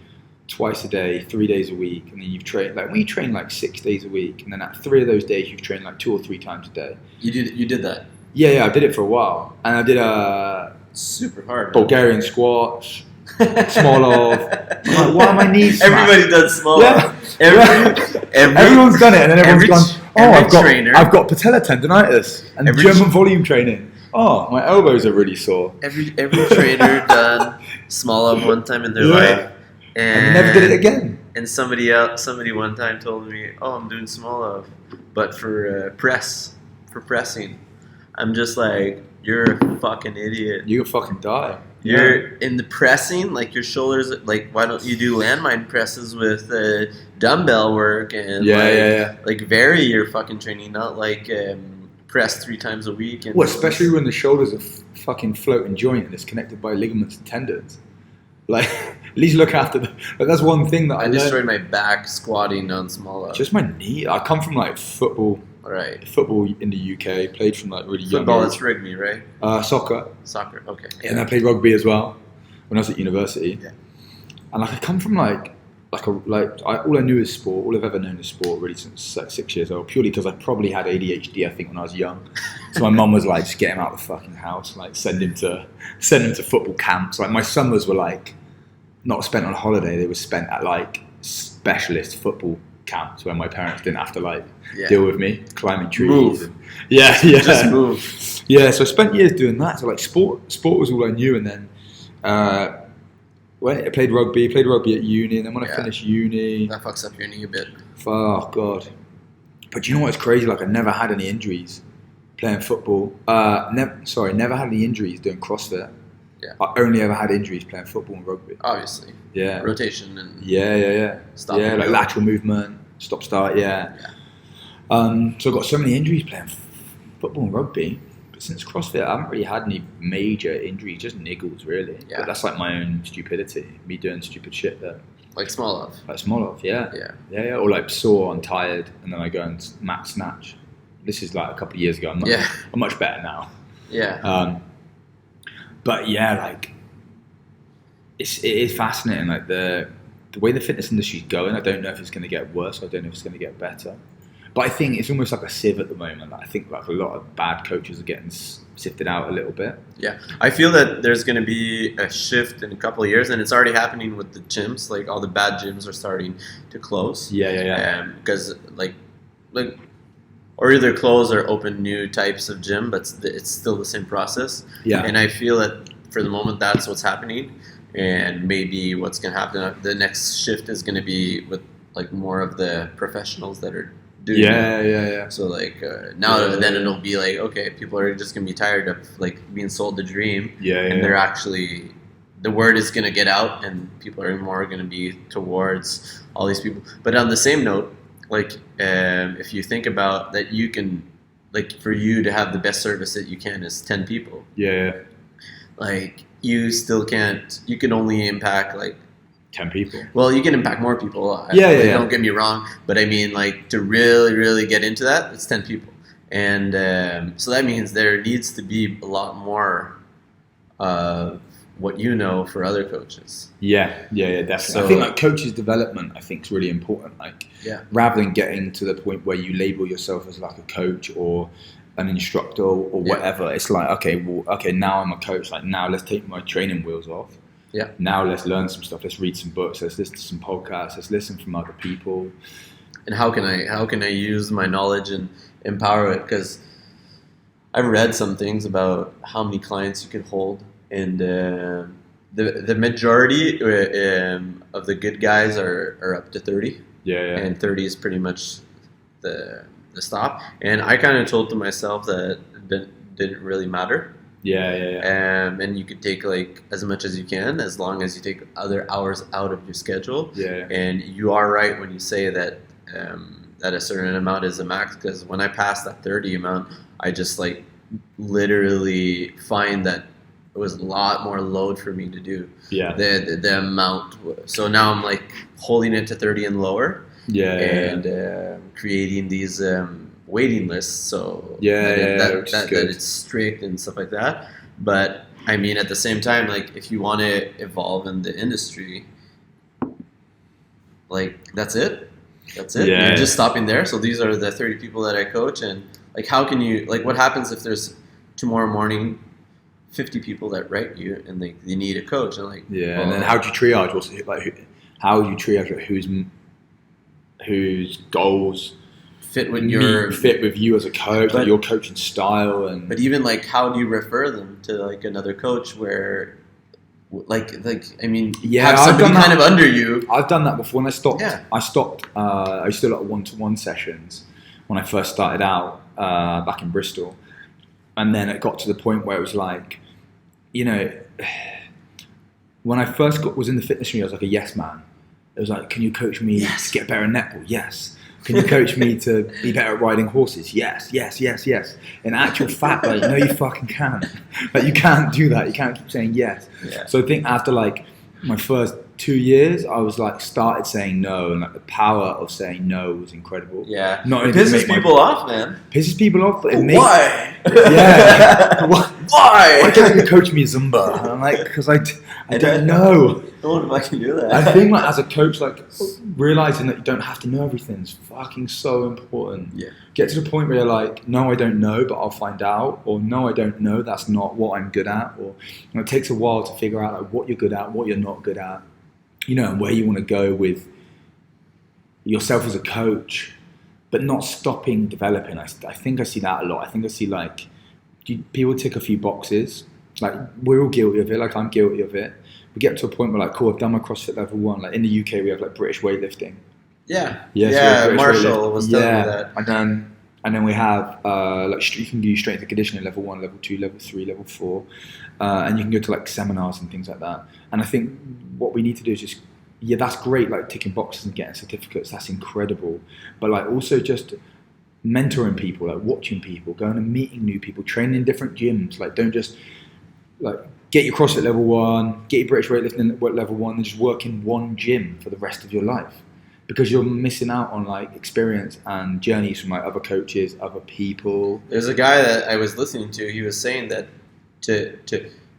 twice a day, 3 days a week, and then you've trained like when you train like 6 days a week, and then at 3 of those days you've trained like 2 or 3 times a day. You did that? Yeah, I did it for a while, and I did super hard Bulgarian squats, small of. Like, why are my knees? Everybody does small. Yeah. Everyone's done it, and then everyone's gone. Oh, I've got patella tendonitis and German volume training. Oh, my elbows are really sore. Every trainer done small of one time in their life, and never did it again. And somebody one time told me, "Oh, I'm doing small of, but for pressing." I'm just like, you're a fucking idiot. You'll fucking die. You're in the pressing, like your shoulders, like why don't you do landmine presses with dumbbell work and like vary your fucking training, not like press 3 times a week. And especially when the shoulders are fucking floating joint and it's connected by ligaments and tendons. Like, at least look after that's one thing that I destroyed my back squatting on small. Just my knee. I come from like football. Right. Football in the UK, played from like really young. Football is rugby, right? Soccer. Soccer, okay. Yeah. And I played rugby as well when I was at university. Yeah. And like I come from all I knew is sport. All I've ever known is sport, really, since like 6 years old. Purely because I probably had ADHD, I think, when I was young. So my mum was like, just get him out of the fucking house, like send him to football camps. Like my summers were like not spent on holiday; they were spent at like specialist football camps where my parents didn't have to like deal with me climbing trees. Move. Just move. Yeah, so I spent years doing that. So like sport was all I knew, and then when I played rugby at uni, and then when I finished uni, that fucks up your knee a bit. Oh god! But you know what's crazy? Like I never had any injuries playing football. Never had any injuries doing CrossFit. Yeah. I only ever had injuries playing football and rugby. Obviously. Yeah. Rotation and. Yeah. Stop. Yeah, like lateral movement, stop start. Yeah. So I got so many injuries playing football and rugby. But since CrossFit, I haven't really had any major injuries, just niggles really. Yeah. But that's like my own stupidity, me doing stupid shit there. Like Smolov. Like Smolov, yeah. Yeah. Or like sore, I'm tired, and then I go and max snatch. This is like a couple of years ago. I'm much better now. Yeah. But yeah, like it is fascinating, like the the way the fitness industry is going, I don't know if it's going to get worse. I don't know if it's going to get better. But I think it's almost like a sieve at the moment. Like, I think like a lot of bad coaches are getting sifted out a little bit. Yeah, I feel that there's going to be a shift in a couple of years, and it's already happening with the gyms. Like all the bad gyms are starting to close. Yeah. Because or either close or open new types of gym, but it's still the same process. Yeah. And I feel that for the moment that's what's happening, and maybe what's going to happen. The next shift is going to be with like more of the professionals that are. Yeah. So then it'll be like, okay, people are just gonna be tired of like being sold the dream. And they're actually, the word is gonna get out, and people are more gonna be towards all these people. But on the same note, like if you think about that, you can like for you to have the best service that you can is 10 people. Yeah. Like you still can't. You can only impact like. 10 people. Well, you can impact more people. Don't get me wrong, but I mean, like to really, really get into that, it's 10 people, and so that means there needs to be a lot more what you know for other coaches. Yeah, definitely. So, I think like coaches development, I think is really important. Like, rather than getting to the point where you label yourself as like a coach or an instructor or whatever, it's like okay, now I'm a coach. Like now, let's take my training wheels off. Yeah. Now let's learn some stuff. Let's read some books. Let's listen to some podcasts. Let's listen from other people. And how can I use my knowledge and empower it? Because I've read some things about how many clients you can hold, and the majority of the good guys are up to 30. Yeah. And 30 is pretty much the stop. And I kind of told to myself that it didn't really matter. Yeah. And you could take like as much as you can, as long as you take other hours out of your schedule. Yeah. And you are right when you say that that a certain amount is a max. Because when I pass that 30 amount, I just like literally find that it was a lot more load for me to do. Yeah. The amount. So now I'm like holding it to 30 and lower. Yeah. And creating these. Waiting lists, so that it's strict and stuff like that. But I mean, at the same time, like if you want to evolve in the industry, like that's it. Yeah. You're just stopping there. So these are the 30 people that I coach, and like how can you like what happens if there's tomorrow morning 50 people that write you and they need a coach, and like and then how do you triage? How do you triage whose goals fit with you as a coach, like your coaching style, and but even like how do you refer them to like another coach where like I mean have somebody kind of under you. I've done that before, and I stopped. I used to do like one-to-one sessions when I first started out back in Bristol, and then it got to the point where it was like, you know, when I first was in the fitness room, I was like a yes man. It was like, can you coach me to get better at netball? Yes. Can you coach me to be better at riding horses? Yes. In actual fact, like, no, you fucking can't. Like, you can't do that. You can't keep saying yes. Yeah. So I think after like my first 2 years, I was like started saying no, and like the power of saying no was incredible. Yeah. Not it pisses people off, man. Pisses people off, but it makes. Why? Yeah. Why? Why can't you coach me Zumba? And I'm like, because I don't know. No one fucking do that. I think like as a coach, like realizing that you don't have to know everything is fucking so important. Yeah. Get to the point where you're like, no, I don't know, but I'll find out, or no, I don't know, that's not what I'm good at, or it takes a while to figure out like what you're good at, what you're not good at, you know, and where you want to go with yourself as a coach, but not stopping developing. I think I see that a lot. I think I see like people tick a few boxes. Like we're all guilty of it. Like I'm guilty of it. We get to a point where like, cool, I've done my CrossFit level 1. Like in the UK, we have like British weightlifting. Yeah. So Marshall was telling me that. And then we have like you can do strength and conditioning level 1, level 2, level 3, level 4, and you can go to like seminars and things like that. And I think what we need to do is just that's great, like ticking boxes and getting certificates. That's incredible. But like also just mentoring people, like watching people, going and meeting new people, training in different gyms. Like don't just like get your CrossFit level 1, get your British weightlifting level 1, and just work in one gym for the rest of your life. Because you're missing out on like experience and journeys from like other coaches, other people. There's a guy that I was listening to. He was saying that to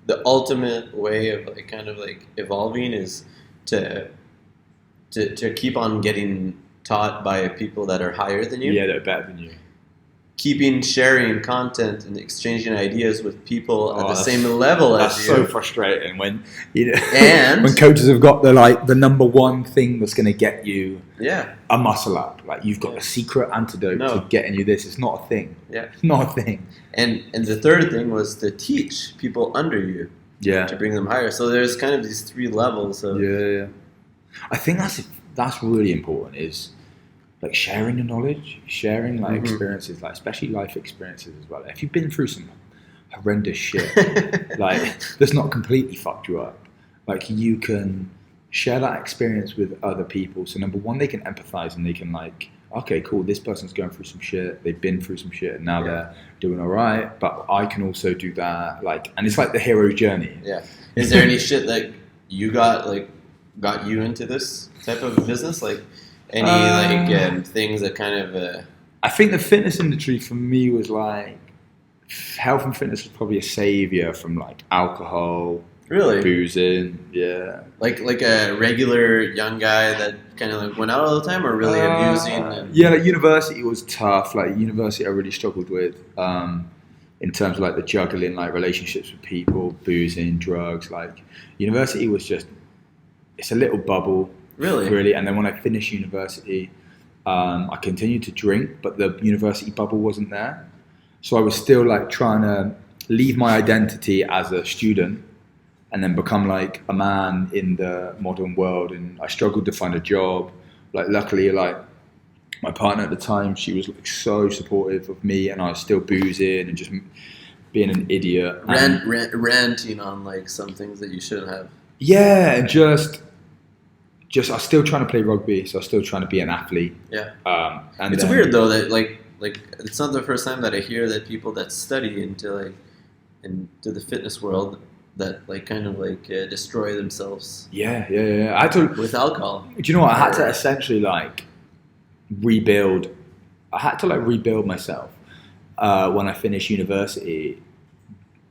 the ultimate way of like kind of like evolving is to to keep on getting taught by people that are higher than you. Yeah, that are better than you. Keeping sharing content and exchanging ideas with people at the same level as you. That's so frustrating when and when coaches have got the number one thing that's going to get you a muscle up. Like you've got a secret antidote to getting you this. It's not a thing. Yeah, it's not a thing. And the third thing was to teach people under you. Yeah, to bring them higher. So there's kind of these 3 levels of. Yeah. I think that's really important. Is like sharing the knowledge, sharing like experiences, like especially life experiences as well. If you've been through some horrendous shit, like that's not completely fucked you up, like you can share that experience with other people. So number one, they can empathize and they can like, okay, cool, this person's going through some shit, they've been through some shit and now they're doing all right, but I can also do that. Like, and it's like the hero's journey. Yeah. Is there any shit that you got you into this type of business? Like any things that kind of I think the fitness industry for me was like health and fitness was probably a savior from like alcohol, really boozing, like a regular young guy that kind of like went out all the time, or really abusing like university was tough. Like university I really struggled with in terms of like the juggling like relationships with people, boozing, drugs. Like university was just, it's a little bubble. Really. And then when I finished university, I continued to drink, but the university bubble wasn't there. So I was still like trying to leave my identity as a student and then become like a man in the modern world. And I struggled to find a job. Like luckily, like my partner at the time, she was like so supportive of me, and I was still boozing and just being an idiot. Ranting on like some things that you shouldn't have. Yeah, and just I was still trying to play rugby, so I was still trying to be an athlete. Yeah. And it's weird though that like it's not the first time that I hear that people that study into the fitness world that like kind of like destroy themselves. Yeah. I had to with alcohol. Do you know what? I had to essentially like rebuild. I had to like rebuild myself when I finished university,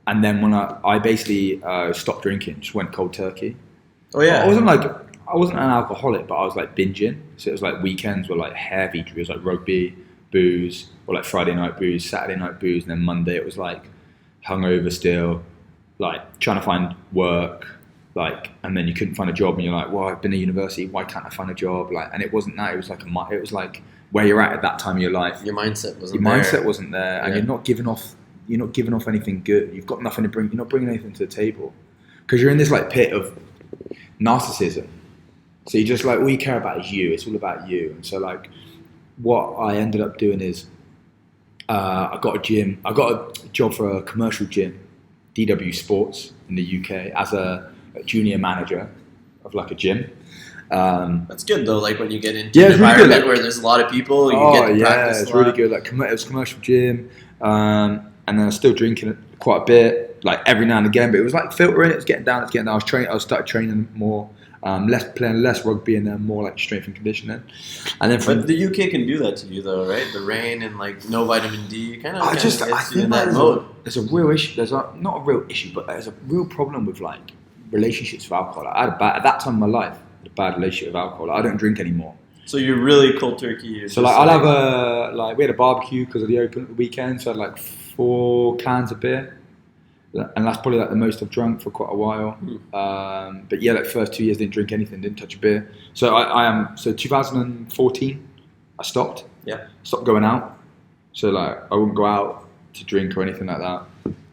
and then when I basically stopped drinking, just went cold turkey. Oh yeah. I wasn't an alcoholic, but I was like binging. So it was like weekends were like heavy. It was like rugby, booze, or like Friday night booze, Saturday night booze, and then Monday it was like hungover still, like trying to find work, like, and then you couldn't find a job, and you're like, well, I've been at university, why can't I find a job? Like, and it wasn't that. It was like where you're at that time of your life. Your mindset wasn't there, and you're not giving off anything good. You've got nothing to bring. You're not bringing anything to the table because you're in this like pit of narcissism. So you just like, all you care about is you. It's all about you. And so like what I ended up doing is I got a gym. I got a job for a commercial gym, DW Sports in the UK, as a junior manager of like a gym. That's good though, like when you get into an environment really where there's a lot of people, you get to practice it's really good. Like it was a commercial gym, and then I was still drinking quite a bit, like every now and again, but it was like filtering, it was getting down. I started training more. Playing less rugby and then more like strength and conditioning. And then but the UK can do that to you though, right? The rain and like no vitamin D kind of. I think that mode. There's a real issue. Not a real issue, but there's a real problem with like relationships with alcohol. I had at that time in my life, a bad relationship with alcohol. I don't drink anymore. So you're really cold turkey. So like I'll have we had a barbecue because of the open weekend. So I had like 4 cans of beer. And that's probably like the most I've drunk for quite a while. But yeah, like first 2 years didn't drink anything, didn't touch a beer. So I am. So 2014, I stopped. Yeah. Stopped going out. So like I wouldn't go out to drink or anything like that.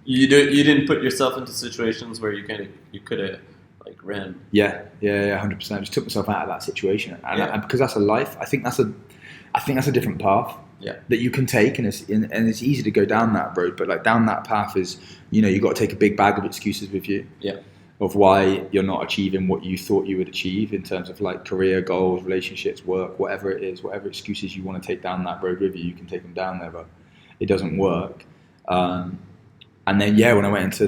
You didn't put yourself into situations where you could have like ran. Yeah, 100%. I just took myself out of that situation, and because that's a life. I think that's a different path. Yeah. That you can take, and it's easy to go down that road, but like down that path is, you've got to take a big bag of excuses with you. Yeah. Of why you're not achieving what you thought you would achieve in terms of like career goals, relationships, work, whatever it is, whatever excuses you want to take down that road with you, you can take them down there, but it doesn't work. And then when I went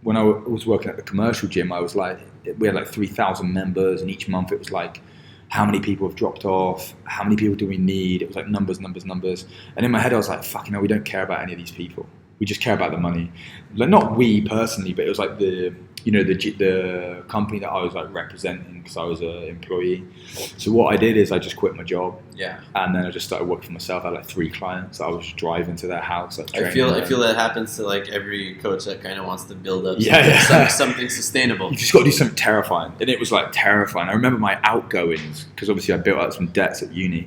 when I was working at the commercial gym, I was like, we had like 3,000 members, and each month it was like, how many people have dropped off? How many people do we need? It was like numbers. And in my head, I was like, fucking hell, we don't care about any of these people. We just care about the money. Like, not we personally, but it was like the company that I was like representing, because I was an employee. So what I did is I just quit my job. Yeah. And then I just started working for myself. I had like 3 clients. I was driving to their house. Like, I feel that happens to like every coach that kind of wants to build up something sustainable. You just got to do something terrifying. And it was like terrifying. I remember my outgoings, because obviously I built up some debts at uni.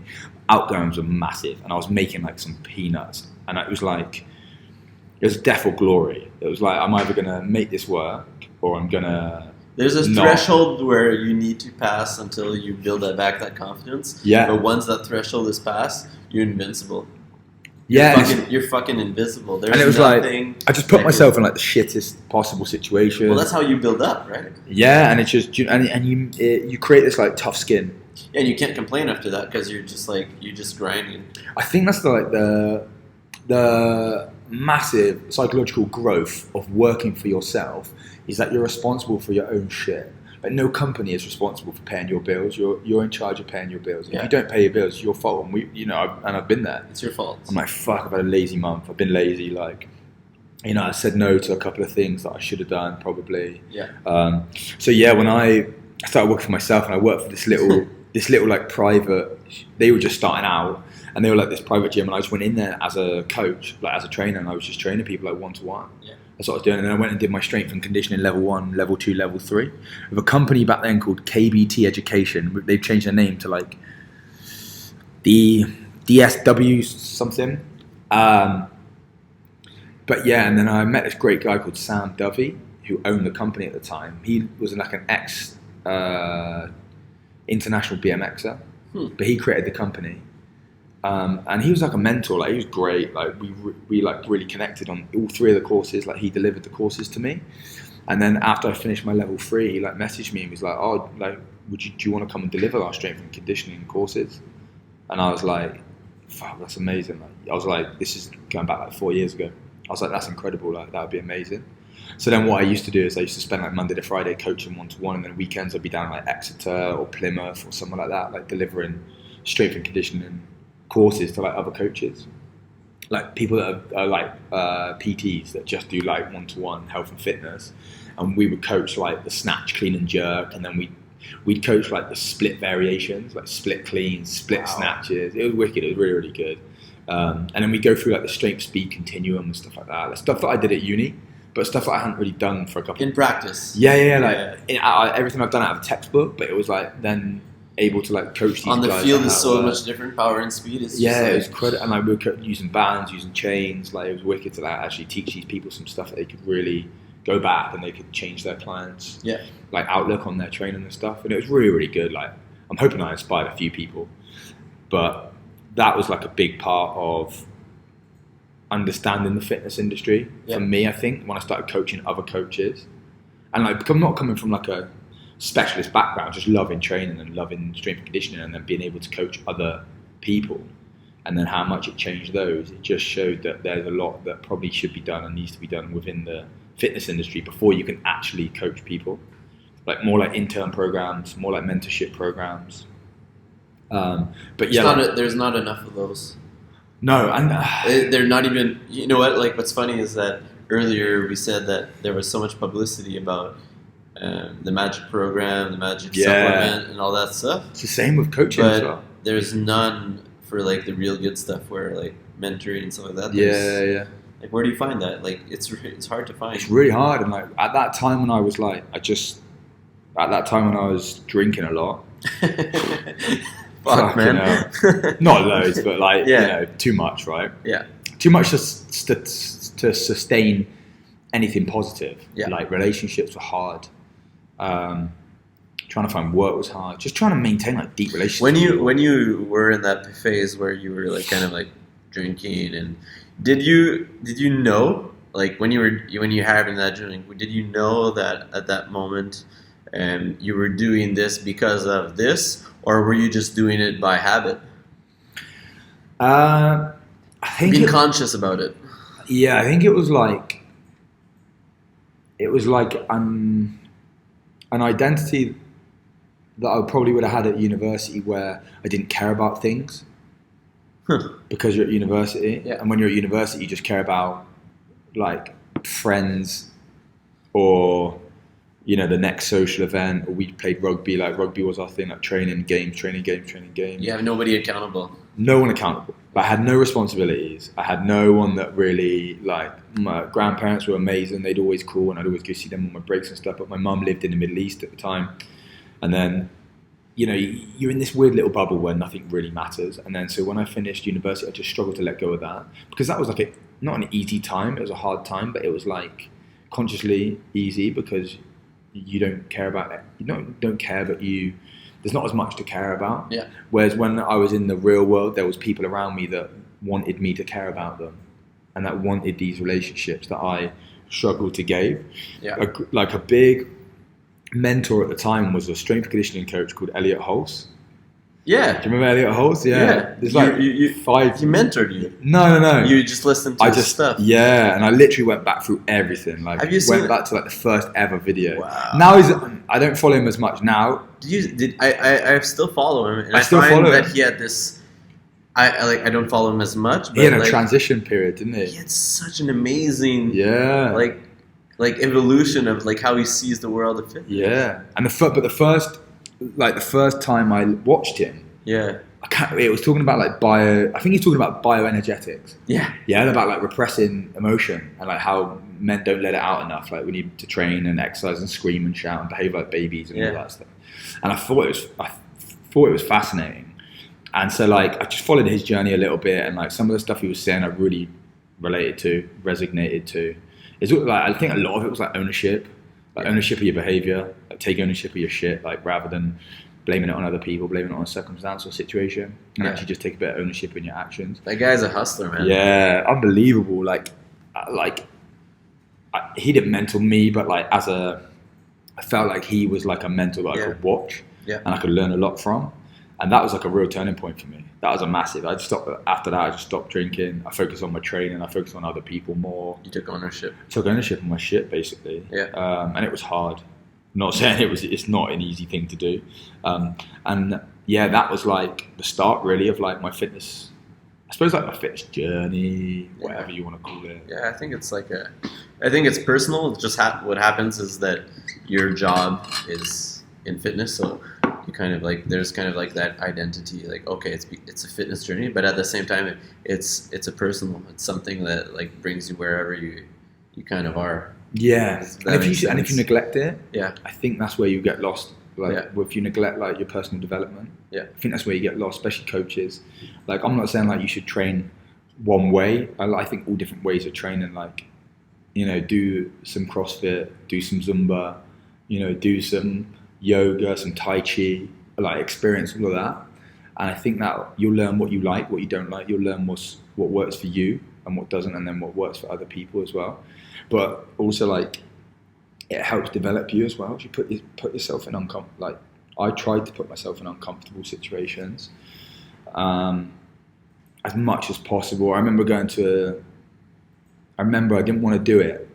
Outgoings were massive, and I was making like some peanuts. And it was like, it was death or glory. It was like, I'm either going to make this work or I'm going to... There's a threshold where you need to pass until you build that confidence. Yeah. But once that threshold is passed, you're invincible. Yeah. You're fucking invisible. There's and it was nothing... like, I just put myself in like the shittest possible situation. Well, that's how you build up, right? Yeah, and it's just... And you create this like tough skin. Yeah, and you can't complain after that, because you're just grinding. I think that's like the massive psychological growth of working for yourself is that you're responsible for your own shit. Like, no company is responsible for paying your bills. You're in charge of paying your bills. If you don't pay your bills, it's your fault. And I've been there. It's your fault. I'm like, fuck, I've had a lazy month. I've been lazy. Like, I said no to a couple of things that I should have done probably. Yeah. So yeah, when I started working for myself, and I worked for this little like private, they were just starting out. And they were like this private gym, and I just went in there as a coach, like as a trainer, and I was just training people like one-to-one. Yeah. That's what I was doing. And then I went and did my strength and conditioning level 1, level 2, level 3 with a company back then called KBT Education. They've changed their name to like the DSW something. But yeah, and then I met this great guy called Sam Dovey, who owned the company at the time. He was like an ex international BMXer, but he created the company. And he was like a mentor. Like, he was great. Like, we like really connected on all 3 of the courses. Like, he delivered the courses to me. And then after I finished my level 3, he like messaged me and was like, "Oh, like, do you want to come and deliver our strength and conditioning courses?" And I was like, "Fuck, that's amazing." Like, I was like, this is going back like 4 years ago. I was like, that's incredible. Like, that would be amazing. So then what I used to do is I used to spend like Monday to Friday coaching one-to-one, and then weekends I'd be down like Exeter or Plymouth or somewhere like that, like delivering strength and conditioning courses to like other coaches, like people that are like PTs that just do like one-to-one health and fitness, and we would coach like the snatch, clean and jerk, and then we'd coach like the split variations, like split cleans, split snatches. It was wicked. It was really, really good. And then we go through like the strength speed continuum and stuff like that. The stuff that I did at uni, but stuff that I hadn't really done for a couple in practice. Everything I've done out of a textbook, but it was like then able to like coach these guys. On the field is so much different. Power and speed is it was credit, and like we were using bands, using chains. Like, it was wicked to like actually teach these people some stuff that they could really go back and they could change their clients' like outlook on their training and stuff. And it was really, really good. Like, I'm hoping I inspired a few people, but that was like a big part of understanding the fitness industry for me. I think when I started coaching other coaches, and like, I'm not coming from like a specialist background, just loving training and loving strength and conditioning, and then being able to coach other people, and then how much it changed those. It just showed that there's a lot that probably should be done and needs to be done within the fitness industry before you can actually coach people. Like, more like intern programs, more like mentorship programs. But yeah, there's not enough of those. No, and they're not even. You know what? Like, what's funny is that earlier we said that there was so much publicity about the magic program, the magic supplement, and all that stuff. It's the same with coaching as well. There's none for like the real good stuff, where like mentoring and stuff like that. Yeah. Like, where do you find that? Like, it's hard to find. It's really hard, and like at that time when I was like, drinking a lot. Fuck, man. Not loads, but like too much, right? Yeah. Too much to sustain anything positive. Yeah. Like, relationships were hard. Trying to find work was hard. Just trying to maintain like deep relationships. When you were in that phase where you were like kind of like drinking, and did you know, like when you having that drink, did you know that at that moment you were doing this because of this, or were you just doing it by habit? I think being conscious about it. Yeah, I think it was like an identity that I probably would have had at university, where I didn't care about things because you're at university, and when you're at university, you just care about like friends or, you know, the next social event, or we played rugby. Like rugby was our thing, like training games. You have nobody accountable. No one accountable. But I had no responsibilities. I had no one that really, like, my grandparents were amazing. They'd always call and I'd always go see them on my breaks and stuff. But my mum lived in the Middle East at the time. And then, you know, you're in this weird little bubble where nothing really matters. And then so when I finished university, I just struggled to let go of that. Because that was like not an easy time. It was a hard time, but it was like consciously easy because you don't care about it. You don't care, but there's not as much to care about. Yeah. Whereas when I was in the real world, there was people around me that wanted me to care about them, and that wanted these relationships that I struggled to give. Yeah. Like a big mentor at the time was a strength and conditioning coach called Elliot Hulse. Yeah. Do you remember Elliot Hulse? Yeah. There's like you He mentored you. No. You just listened to his stuff. Yeah, and I literally went back through everything. Like, have you seen went back to like the first ever video. Wow. Now I don't follow him as much now. I still follow him, and I still find follow that him. he had this. I don't follow him as much. But He had a like, transition period, didn't he? He had such an amazing like evolution of like how he sees the world of fitness. Yeah, and the first time I watched him, yeah, it was talking about like I think he's talking about bioenergetics. Yeah, about like repressing emotion and like how men don't let it out enough. Like we need to train and exercise and scream and shout and behave like babies and all that stuff. And I thought it was fascinating. And so like I just followed his journey a little bit, and like some of the stuff he was saying I really related to, resonated to. It's like I think a lot of it was like ownership of your behavior, like take ownership of your shit, like rather than blaming it on other people, blaming it on a circumstance or situation, and actually just take a bit of ownership in your actions. That guy's a hustler, man. Yeah, unbelievable. He didn't mentor me, but like I felt like he was like a mentor that I could watch and I could learn a lot from. And that was like a real turning point for me. That was a massive. After that, I just stopped drinking. I focused on my training. I focused on other people more. You took ownership. Took ownership of my shit, basically. Yeah. And it was hard. I'm not saying it's not an easy thing to do. And yeah, that was like the start really of like my fitness. I suppose like my fitness journey, whatever you want to call it. Yeah, I think it's it's personal. It's just what happens is that your job is in fitness, so you kind of like there's kind of like that identity, like okay, it's a fitness journey, but at the same time it's a personal. It's something that like brings you wherever you kind of are. Yeah, and if you neglect it, I think that's where you get lost. Like if you neglect like your personal development, I think that's where you get lost, especially coaches. Like I'm not saying like you should train one way. I think all different ways of training. Like, you know, do some CrossFit, do some Zumba, you know, do some yoga, some Tai Chi, like experience all of that. And I think that you'll learn what you like, what you don't like. You'll learn what works for you and what doesn't, and then what works for other people as well. But also like it helps develop you as well. You put yourself in I tried to put myself in uncomfortable situations as much as possible. I remember I didn't want to do it.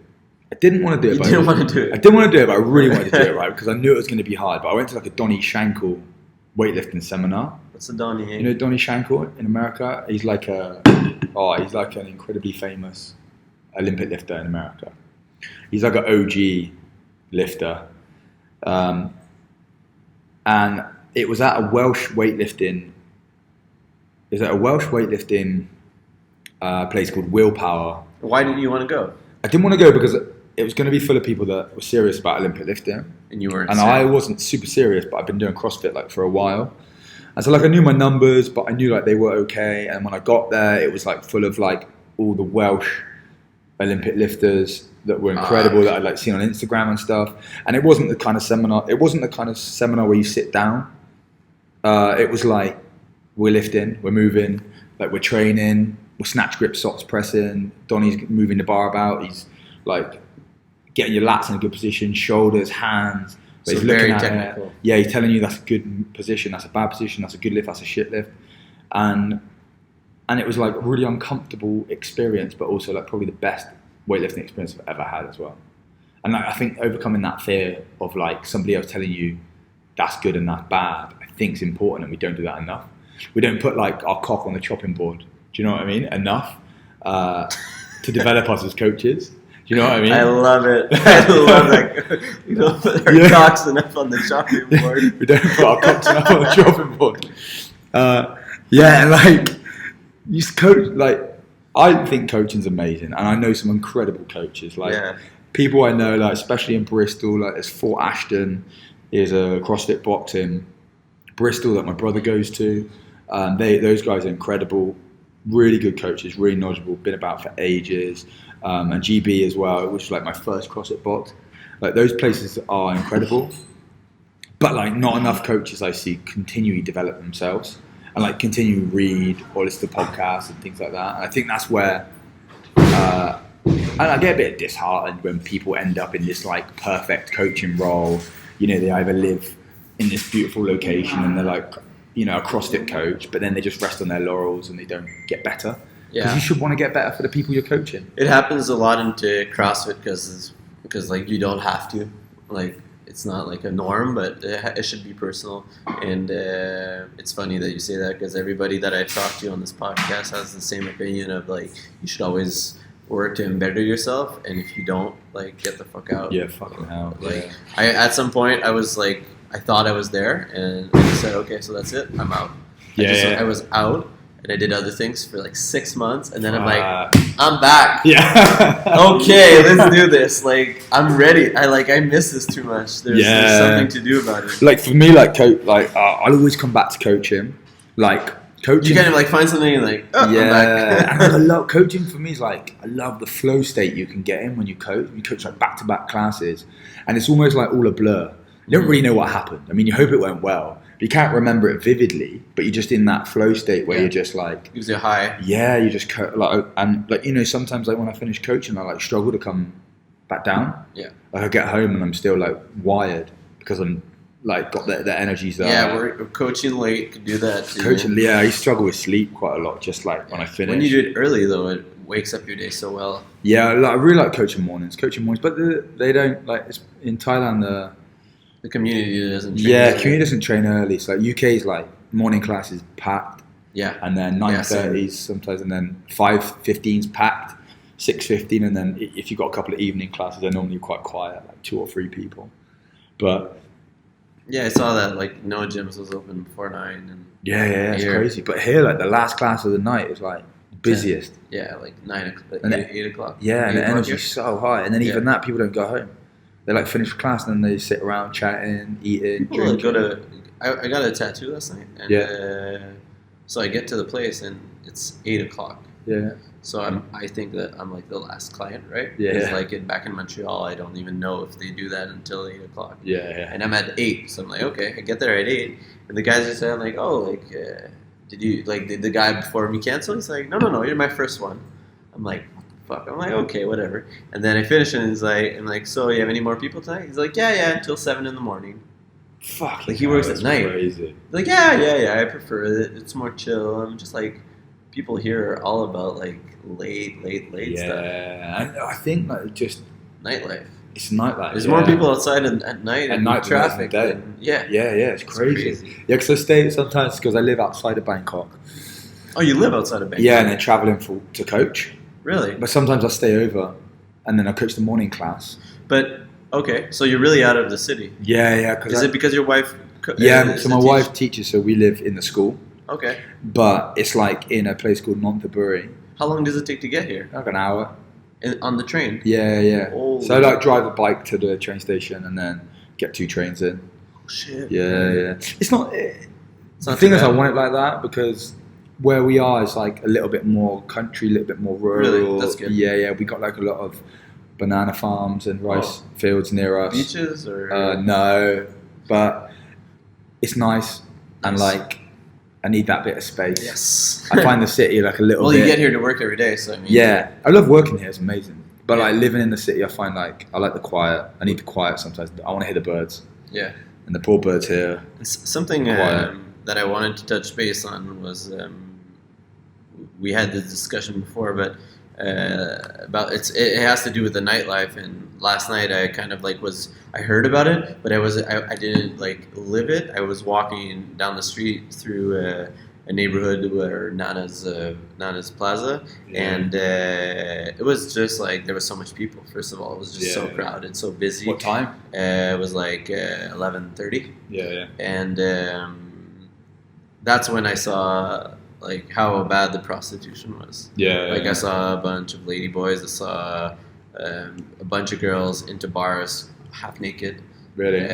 I didn't want to do it. I didn't want to do it, but I really wanted to do it, right? Because I knew it was going to be hard. But I went to like a Donnie Shankle weightlifting seminar. What's the Donnie? You know Donnie Shankle in America? He's like an incredibly famous Olympic lifter in America. He's like an OG lifter. And it was at a Welsh weightlifting place called Willpower. Why didn't you want to go? I didn't want to go because it was going to be full of people that were serious about Olympic lifting. And you weren't. And I wasn't super serious, but I've been doing CrossFit like for a while. And so like I knew my numbers, but I knew like they were okay. And when I got there, it was like full of like all the Welsh Olympic lifters that were incredible that I'd like seen on Instagram and stuff. And it wasn't the kind of seminar where you sit down. It was like, we're lifting, we're moving, like we're training, we're snatch grip, socks pressing. Donnie's moving the bar about. He's like getting your lats in a good position, shoulders, hands. So he's very technical. Yeah, he's telling you that's a good position, that's a bad position, that's a good lift, that's a shit lift. And it was like a really uncomfortable experience, but also like probably the best weightlifting experience I've ever had as well. And like, I think overcoming that fear of like somebody else telling you that's good and that's bad, I think is important, and we don't do that enough. We don't put like our cock on the chopping board. Do you know what I mean? Enough. to develop us as coaches. Do you know what I mean? I love it. I love that. We don't put our cocks enough on the chopping board. We don't put our cocks enough on the chopping board. Yeah, like you coach. Like I think coaching's amazing, and I know some incredible coaches. Like people I know, like especially in Bristol, like there's Fort Ashton, is a CrossFit boxing. Bristol that my brother goes to. Those guys are incredible, really good coaches, really knowledgeable, been about for ages. And GB as well, which is like my first CrossFit box. Like those places are incredible, but like not enough coaches I see continually develop themselves and like continue to read or listen to podcasts and things like that. And I think that's where and I get a bit disheartened when people end up in this like perfect coaching role. You know, they either live in this beautiful location and they're like, you know, a CrossFit coach, but then they just rest on their laurels and they don't get better. Because you should want to get better for the people you're coaching. It happens a lot into CrossFit because like you don't have to. Like it's not like a norm, but it should be personal. And it's funny that you say that because everybody that I talk to on this podcast has the same opinion of like you should always work to better yourself, and if you don't, like get the fuck out. Yeah, fucking hell. Like I at some point I was like I thought I was there, and I just said okay, so that's it, I'm out. I was out. And I did other things for like 6 months, and then I'm like, I'm back. Yeah. Okay, let's do this. Like, I'm ready. I miss this too much. There's something to do about it. Like for me, like I'll always come back to coaching. Like coaching, you kind of like find something and like, I'm back. And I love coaching. For me is like I love the flow state you can get in when you coach. You coach like back-to-back classes, and it's almost like all a blur. You don't really know what happened. I mean, you hope it went well. You can't remember it vividly, but you're just in that flow state where you're just like gives you a high. Yeah, you just like and like you know sometimes like when I finish coaching, I like struggle to come back down. Yeah, like I get home and I'm still like wired because I'm like got the energies there. Yeah, we're coaching late can do that too. Coaching, yeah, I struggle with sleep quite a lot. Just like when I finish. When you do it early though, it wakes up your day so well. Yeah, I really like coaching mornings, but they don't like it's, in Thailand. The community doesn't train community doesn't train early. So like UK is like morning class is packed. Yeah. And then 9:30s sometimes, and then 5:15's packed, 6:15, and then if you've got a couple of evening classes, they're normally quite quiet, like 2 or 3 people. But yeah, I saw that like no gyms was open before 9. And it's crazy. But here, like the last class of the night is like busiest. 10. Yeah, like 9 o'clock, 8 o'clock. Yeah, and the energy's so high. And then even that, people don't go home. They like finish class and then they sit around chatting, eating, drinking. I got a tattoo last night, and so I get to the place and it's 8 o'clock. Yeah. So I think that I'm like the last client, right? Yeah. It's like back in Montreal, I don't even know if they do that until 8 o'clock. Yeah. And I'm at 8, so I'm like, okay, I get there at 8, and the guys are saying like, oh, like, did the guy before me cancel? He's like, no, you're my first one. I'm like, fuck. I'm like, okay, whatever. And then I finish and he's like, I'm like, so you have any more people tonight? He's like, yeah, until 7 in the morning. Fuck. Like he works at night. Crazy. Like, yeah, I prefer it. It's more chill. I'm just like, people here are all about like late stuff. Yeah, I think like just nightlife. It's nightlife. There's more people outside at night and night traffic. Yeah, it's crazy. Yeah, because I stay sometimes because I live outside of Bangkok. Oh, you live outside of Bangkok? Yeah, and then traveling to coach. Really? But sometimes I stay over, and then I coach the morning class. But okay, so you're really out of the city. Yeah. Is it because your wife? So my wife teaches, so we live in the school. Okay. But it's like in a place called Nonthaburi. How long does it take to get here? Like an hour. On the train? Yeah. Holy so I like drive a bike to the train station and then get 2 trains in. Oh shit. Yeah. It's not. The thing is, I want it like that because where we are is like a little bit more country, a little bit more rural. Really? That's good. Yeah. We got like a lot of banana farms and rice fields near us. Beaches or? No, but it's nice. And like I need that bit of space. Yes. I find the city like a little bit. Well, you get here to work every day, so I mean. Yeah, I love working here. It's amazing. But like living in the city, I find like I like the quiet. I need the quiet sometimes. I want to hear the birds. Yeah. And the poor birds here. Something that I wanted to touch base on was we had this discussion before, but about it has to do with the nightlife. And last night I kind of like I heard about it, but I didn't like live it. I was walking down the street through a neighborhood where Nana's Plaza, and it was just like there was so much people. First of all, it was just so crowded, so busy. What time? It was like 11:30. Yeah. And that's when I saw like how bad the prostitution was. I saw a bunch of lady boys. I saw a bunch of girls into bars, half naked. Really?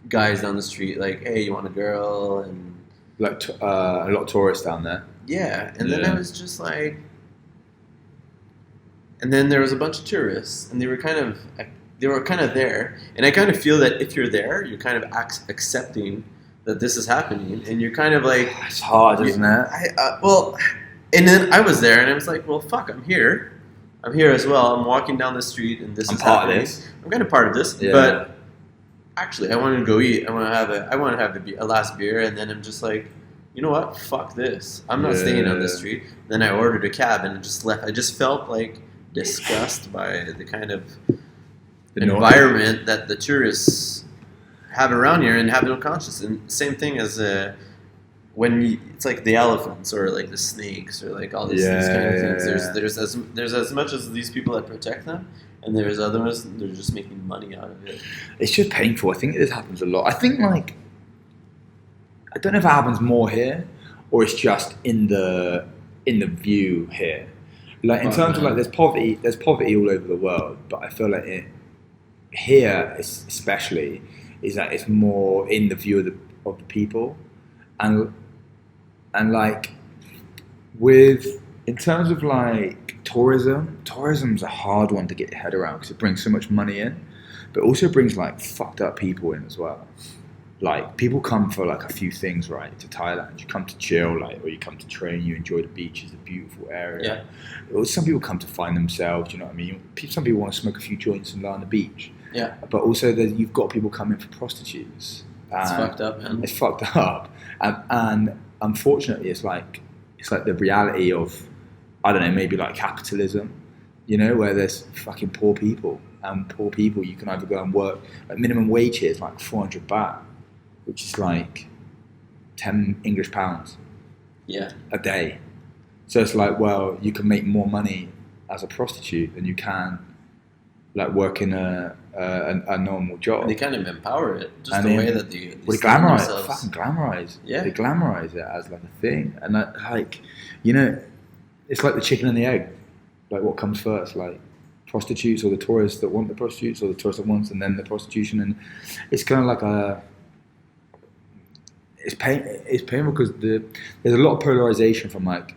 Guys down the street, like, hey, you want a girl? And like a lot of tourists down there. Yeah, and then I was just like, and then there was a bunch of tourists, and they were kind of there, and I kind of feel that if you're there, you're kind of accepting that this is happening, and you're kind of like, it's hard, isn't it? And then I was there, and I was like, well, fuck, I'm here as well. I'm walking down the street, and this is happening. I'm kind of part of this, but actually, I wanted to go eat. I want to have a last beer, and then I'm just like, you know what? Fuck this. I'm not staying on this street. Then I ordered a cab and just left. I just felt like disgust by the kind of environment that the tourists have around here and have no conscience. And same thing as it's like the elephants or like the snakes or like all these kind of things. There's as much as these people that protect them. And there's others, they're just making money out of it. It's just painful. I think this happens a lot. I think like, I don't know if it happens more here or it's just in the view here. Like in terms of like there's poverty all over the world, but I feel like here especially is that it's more in the view of the people, and like in terms of like tourism's a hard one to get your head around because it brings so much money in, but also brings like fucked up people in as well. Like people come for like a few things, right? To Thailand, you come to chill, like, or you come to train. You enjoy the beach; it's a beautiful area. Yeah. Or some people come to find themselves. You know what I mean? Some people want to smoke a few joints and lie on the beach. Yeah. But also, you've got people coming for prostitutes. It's fucked up, man. It's fucked up, and unfortunately, it's like the reality of, I don't know, maybe like capitalism, you know, where there's fucking poor people, and poor people you can either go and work, like minimum wage here is like 400 baht, which is like 10 English pounds a day. So it's like, well, you can make more money as a prostitute than you can like work in a normal job. And they kind of empower it, just the way that they glamorize it, fucking glamorize. Yeah. They glamorize it as like a thing. And that, like, you know, it's like the chicken and the egg. Like what comes first, like prostitutes or the tourists that want the prostitutes or the tourists that want and then the prostitution. And it's kind of like it's painful because there's a lot of polarization from like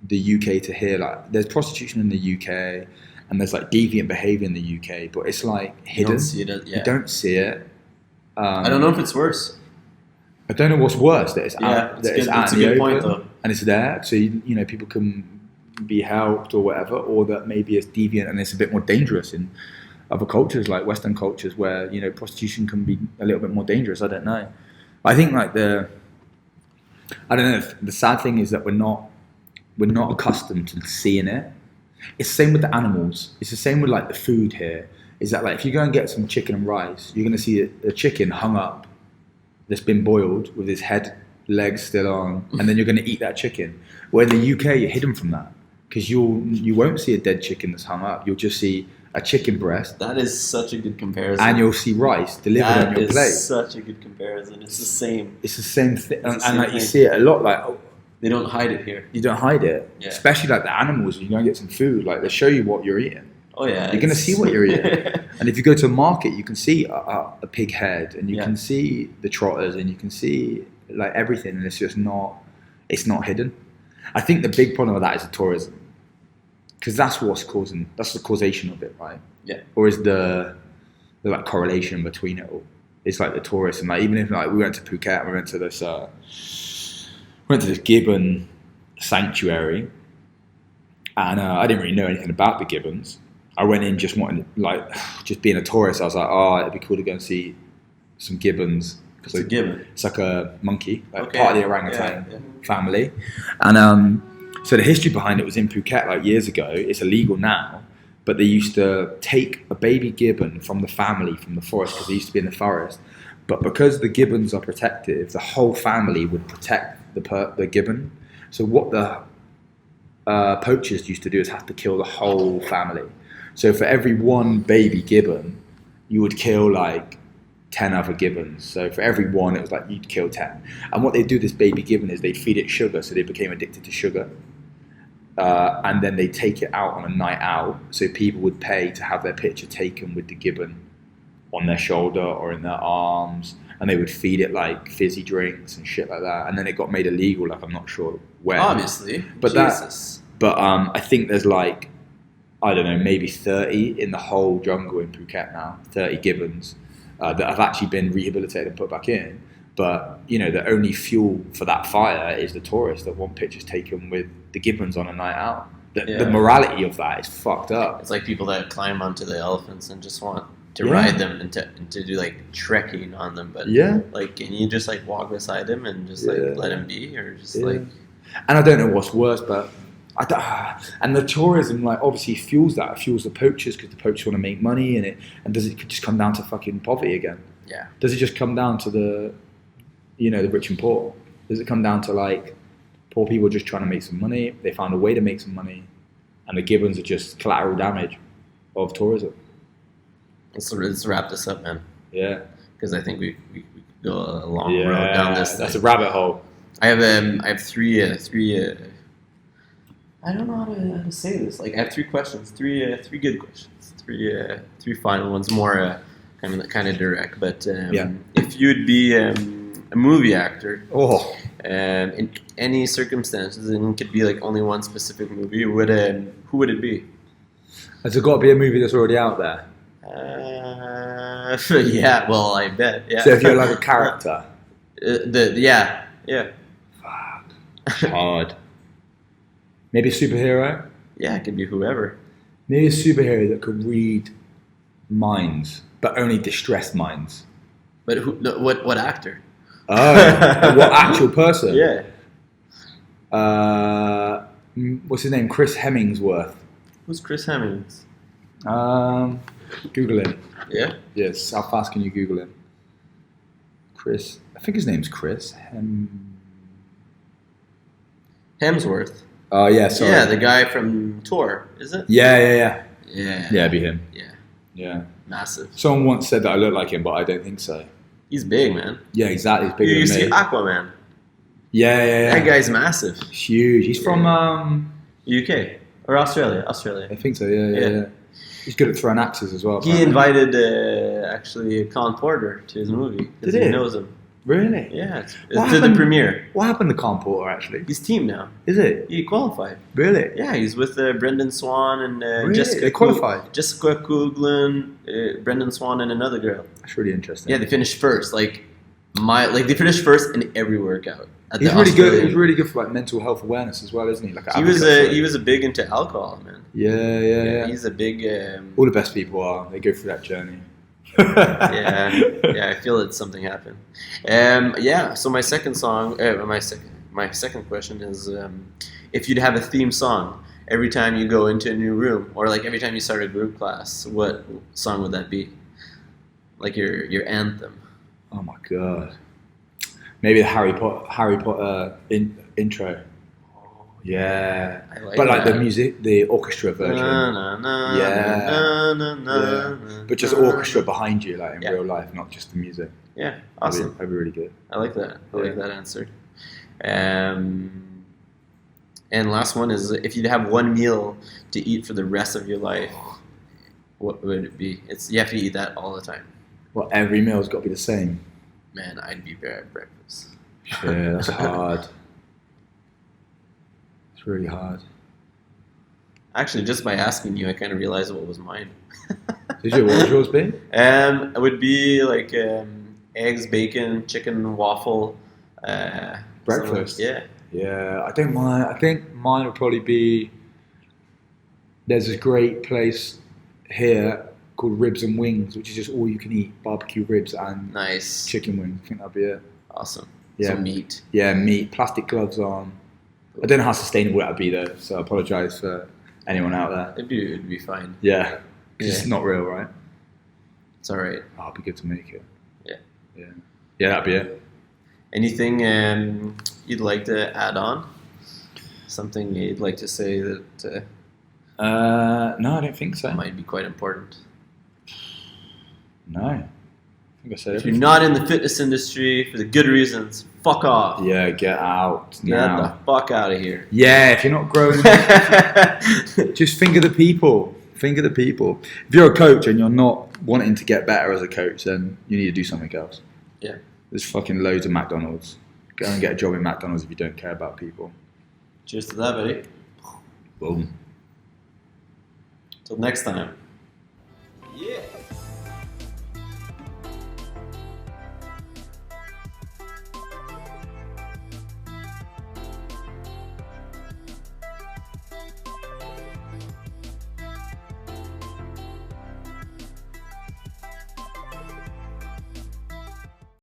the UK to here. Like there's prostitution in the UK and there's like deviant behavior in the UK, but it's like hidden. You don't see it. I don't know if it's worse. I don't know what's worse. That it's out. That it's out in the open, point, though. And it's there, so you know people can be helped or whatever, or that maybe it's deviant and it's a bit more dangerous in other cultures, like Western cultures, where you know prostitution can be a little bit more dangerous. I don't know. I think like I don't know. The sad thing is that we're not accustomed to seeing it. It's the same with the animals. It's the same with like the food here. Is that like if you go and get some chicken and rice, you're going to see a chicken hung up that's been boiled with his head, legs still on, and then you're going to eat that chicken. Where in the UK, you're hidden from that because you won't see a dead chicken that's hung up. You'll just see a chicken breast. That is such a good comparison. And you'll see rice delivered on your plate. That is such a good comparison. It's the same. It's the same thing, and like you see it a lot. Like they don't hide it here. You don't hide it, especially like the animals. You go and get some food. Like they show you what you're eating. Oh yeah, you're going to see what you're eating. And if you go to a market, you can see a pig head, and you can see the trotters, and you can see like everything, and it's just not hidden. I think the big problem with that is the tourism, because that's the causation of it, right? Yeah. Or is the like correlation between it all? It's like the tourists, and like even if like we went to Phuket, we went to this gibbon sanctuary, and I didn't really know anything about the gibbons. I went in just wanting just being a tourist. I was like, oh, it'd be cool to go and see some gibbons. It's a gibbon. It's like a monkey, like part of the orangutan family. And so the history behind it was in Phuket like years ago. It's illegal now, but they used to take a baby gibbon from the family from the forest because they used to be in the forest. But because the gibbons are protective, the whole family would protect the gibbon. So what the poachers used to do is have to kill the whole family. So for every one baby gibbon, you would kill like 10 other gibbons. So for every one, it was like you'd kill 10. And what they'd do this baby gibbon is they'd feed it sugar, so they became addicted to sugar. And then they'd take it out on a night out, so people would pay to have their picture taken with the gibbon on their shoulder or in their arms, and they would feed it like fizzy drinks and shit like that. And then it got made illegal, like I'm not sure when. Obviously. But Jesus. I think there's like, I don't know, maybe 30 in the whole jungle in Phuket now, 30 gibbons that have actually been rehabilitated and put back in. But, you know, the only fuel for that fire is the tourists that want pictures taken with the gibbons on a night out. The morality of that is fucked up. It's like people that climb onto the elephants and just want to ride them and to do like trekking on them. But like, can you just like walk beside them and just like let them be, or just like... And I don't know what's worse, but and the tourism like obviously fuels that. It fuels the poachers because the poachers want to make money, and does it just come down to fucking poverty again? Yeah. Does it just come down to the rich and poor? Does it come down to like poor people just trying to make some money? They found a way to make some money, and the gibbons are just collateral damage of tourism. Let's wrap this up, man. Yeah. Because I think we could go a long road down this. That's a rabbit hole. I have three. I don't know how to say this. Like I have three questions, three good questions, three final ones, more kind of direct. But if you'd be a movie actor, in any circumstances, and it could be like only one specific movie, who would it be? Has it got to be a movie that's already out there? Yeah. Well, I bet. Yeah. So if you're like a character, yeah. Fuck. Hard. Maybe a superhero? Yeah, it could be whoever. Maybe a superhero that could read minds, but only distressed minds. But what actor? Oh, what actual person? Yeah. What's his name? Chris Hemsworth. Who's Chris Hemsworth? Google him. Yeah? Yes, how fast can you Google him? Chris, I think his name's Chris. Hemsworth. Oh, yeah, sorry. Yeah, the guy from Thor, is it? Yeah. Yeah, it'd be him. Yeah. Massive. Someone once said that I look like him, but I don't think so. He's big, man. Yeah, exactly. He's bigger you than me. see Aquaman. Yeah. That guy's massive. He's huge. He's from UK or Australia. I think so. Yeah. He's good at throwing axes as well. He invited actually Colin Porter to his movie because he knows him. Really? Yeah, it's to the premiere. What happened to Colin Porter actually? He's team now. Is it? He qualified. Really? Yeah, he's with Brendan Swan and really? Jessica. They qualified. Jessica Coughlin, Brendan Swan, and another girl. That's really interesting. Yeah, they finished first. They finished first in every workout. He's really good. He's really good for like mental health awareness as well, isn't he? Like he was a big into alcohol, man. Yeah. He's a big. All the best people are. They go through that journey. yeah. I feel that something happened. So my second song, my second question is, if you'd have a theme song every time you go into a new room, or like every time you start a group class, what song would that be? Like your anthem. Oh my god. Maybe the Harry Potter intro. Yeah, I like but like that. the music, the orchestra version. But just orchestra behind you, like in real life, not just the music. Yeah, awesome. That'd be really good. I like that. I like that answer. And last one is, if you'd have one meal to eat for the rest of your life, what would it be? You have to eat that all the time. Well, every meal's got to be the same. Man, I'd be bare at breakfast. Yeah, that's hard. It's really hard. Actually, just by asking you, I kind of realized what was mine. Did you? What would yours be? It would be like eggs, bacon, chicken, waffle. Breakfast? Yeah. Yeah, I think mine would probably be, there's this great place here called Ribs and Wings, which is just all you can eat, barbecue ribs and nice chicken wings. I think that'd be it. Awesome. Yeah. So meat. Yeah, meat, plastic gloves on. I don't know how sustainable that'd be though, so I apologise for anyone out there. It'd be fine. Yeah, because it's not real, right? It's alright. Oh, it'd be good to make it. Yeah. Yeah, that'd be it. Anything you'd like to add on? Something you'd like to say that no, I don't think so. might be quite important? No. I think I said If everything. you're not in the fitness industry for the good reasons, fuck off. Yeah, get out Get now. the fuck out of here. Yeah, if you're not growing, just think of the people. Think of the people. If you're a coach and you're not wanting to get better as a coach, then you need to do something else. Yeah. There's fucking loads of McDonald's. Go and get a job in McDonald's if you don't care about people. Cheers to that, buddy. Boom. Till next time.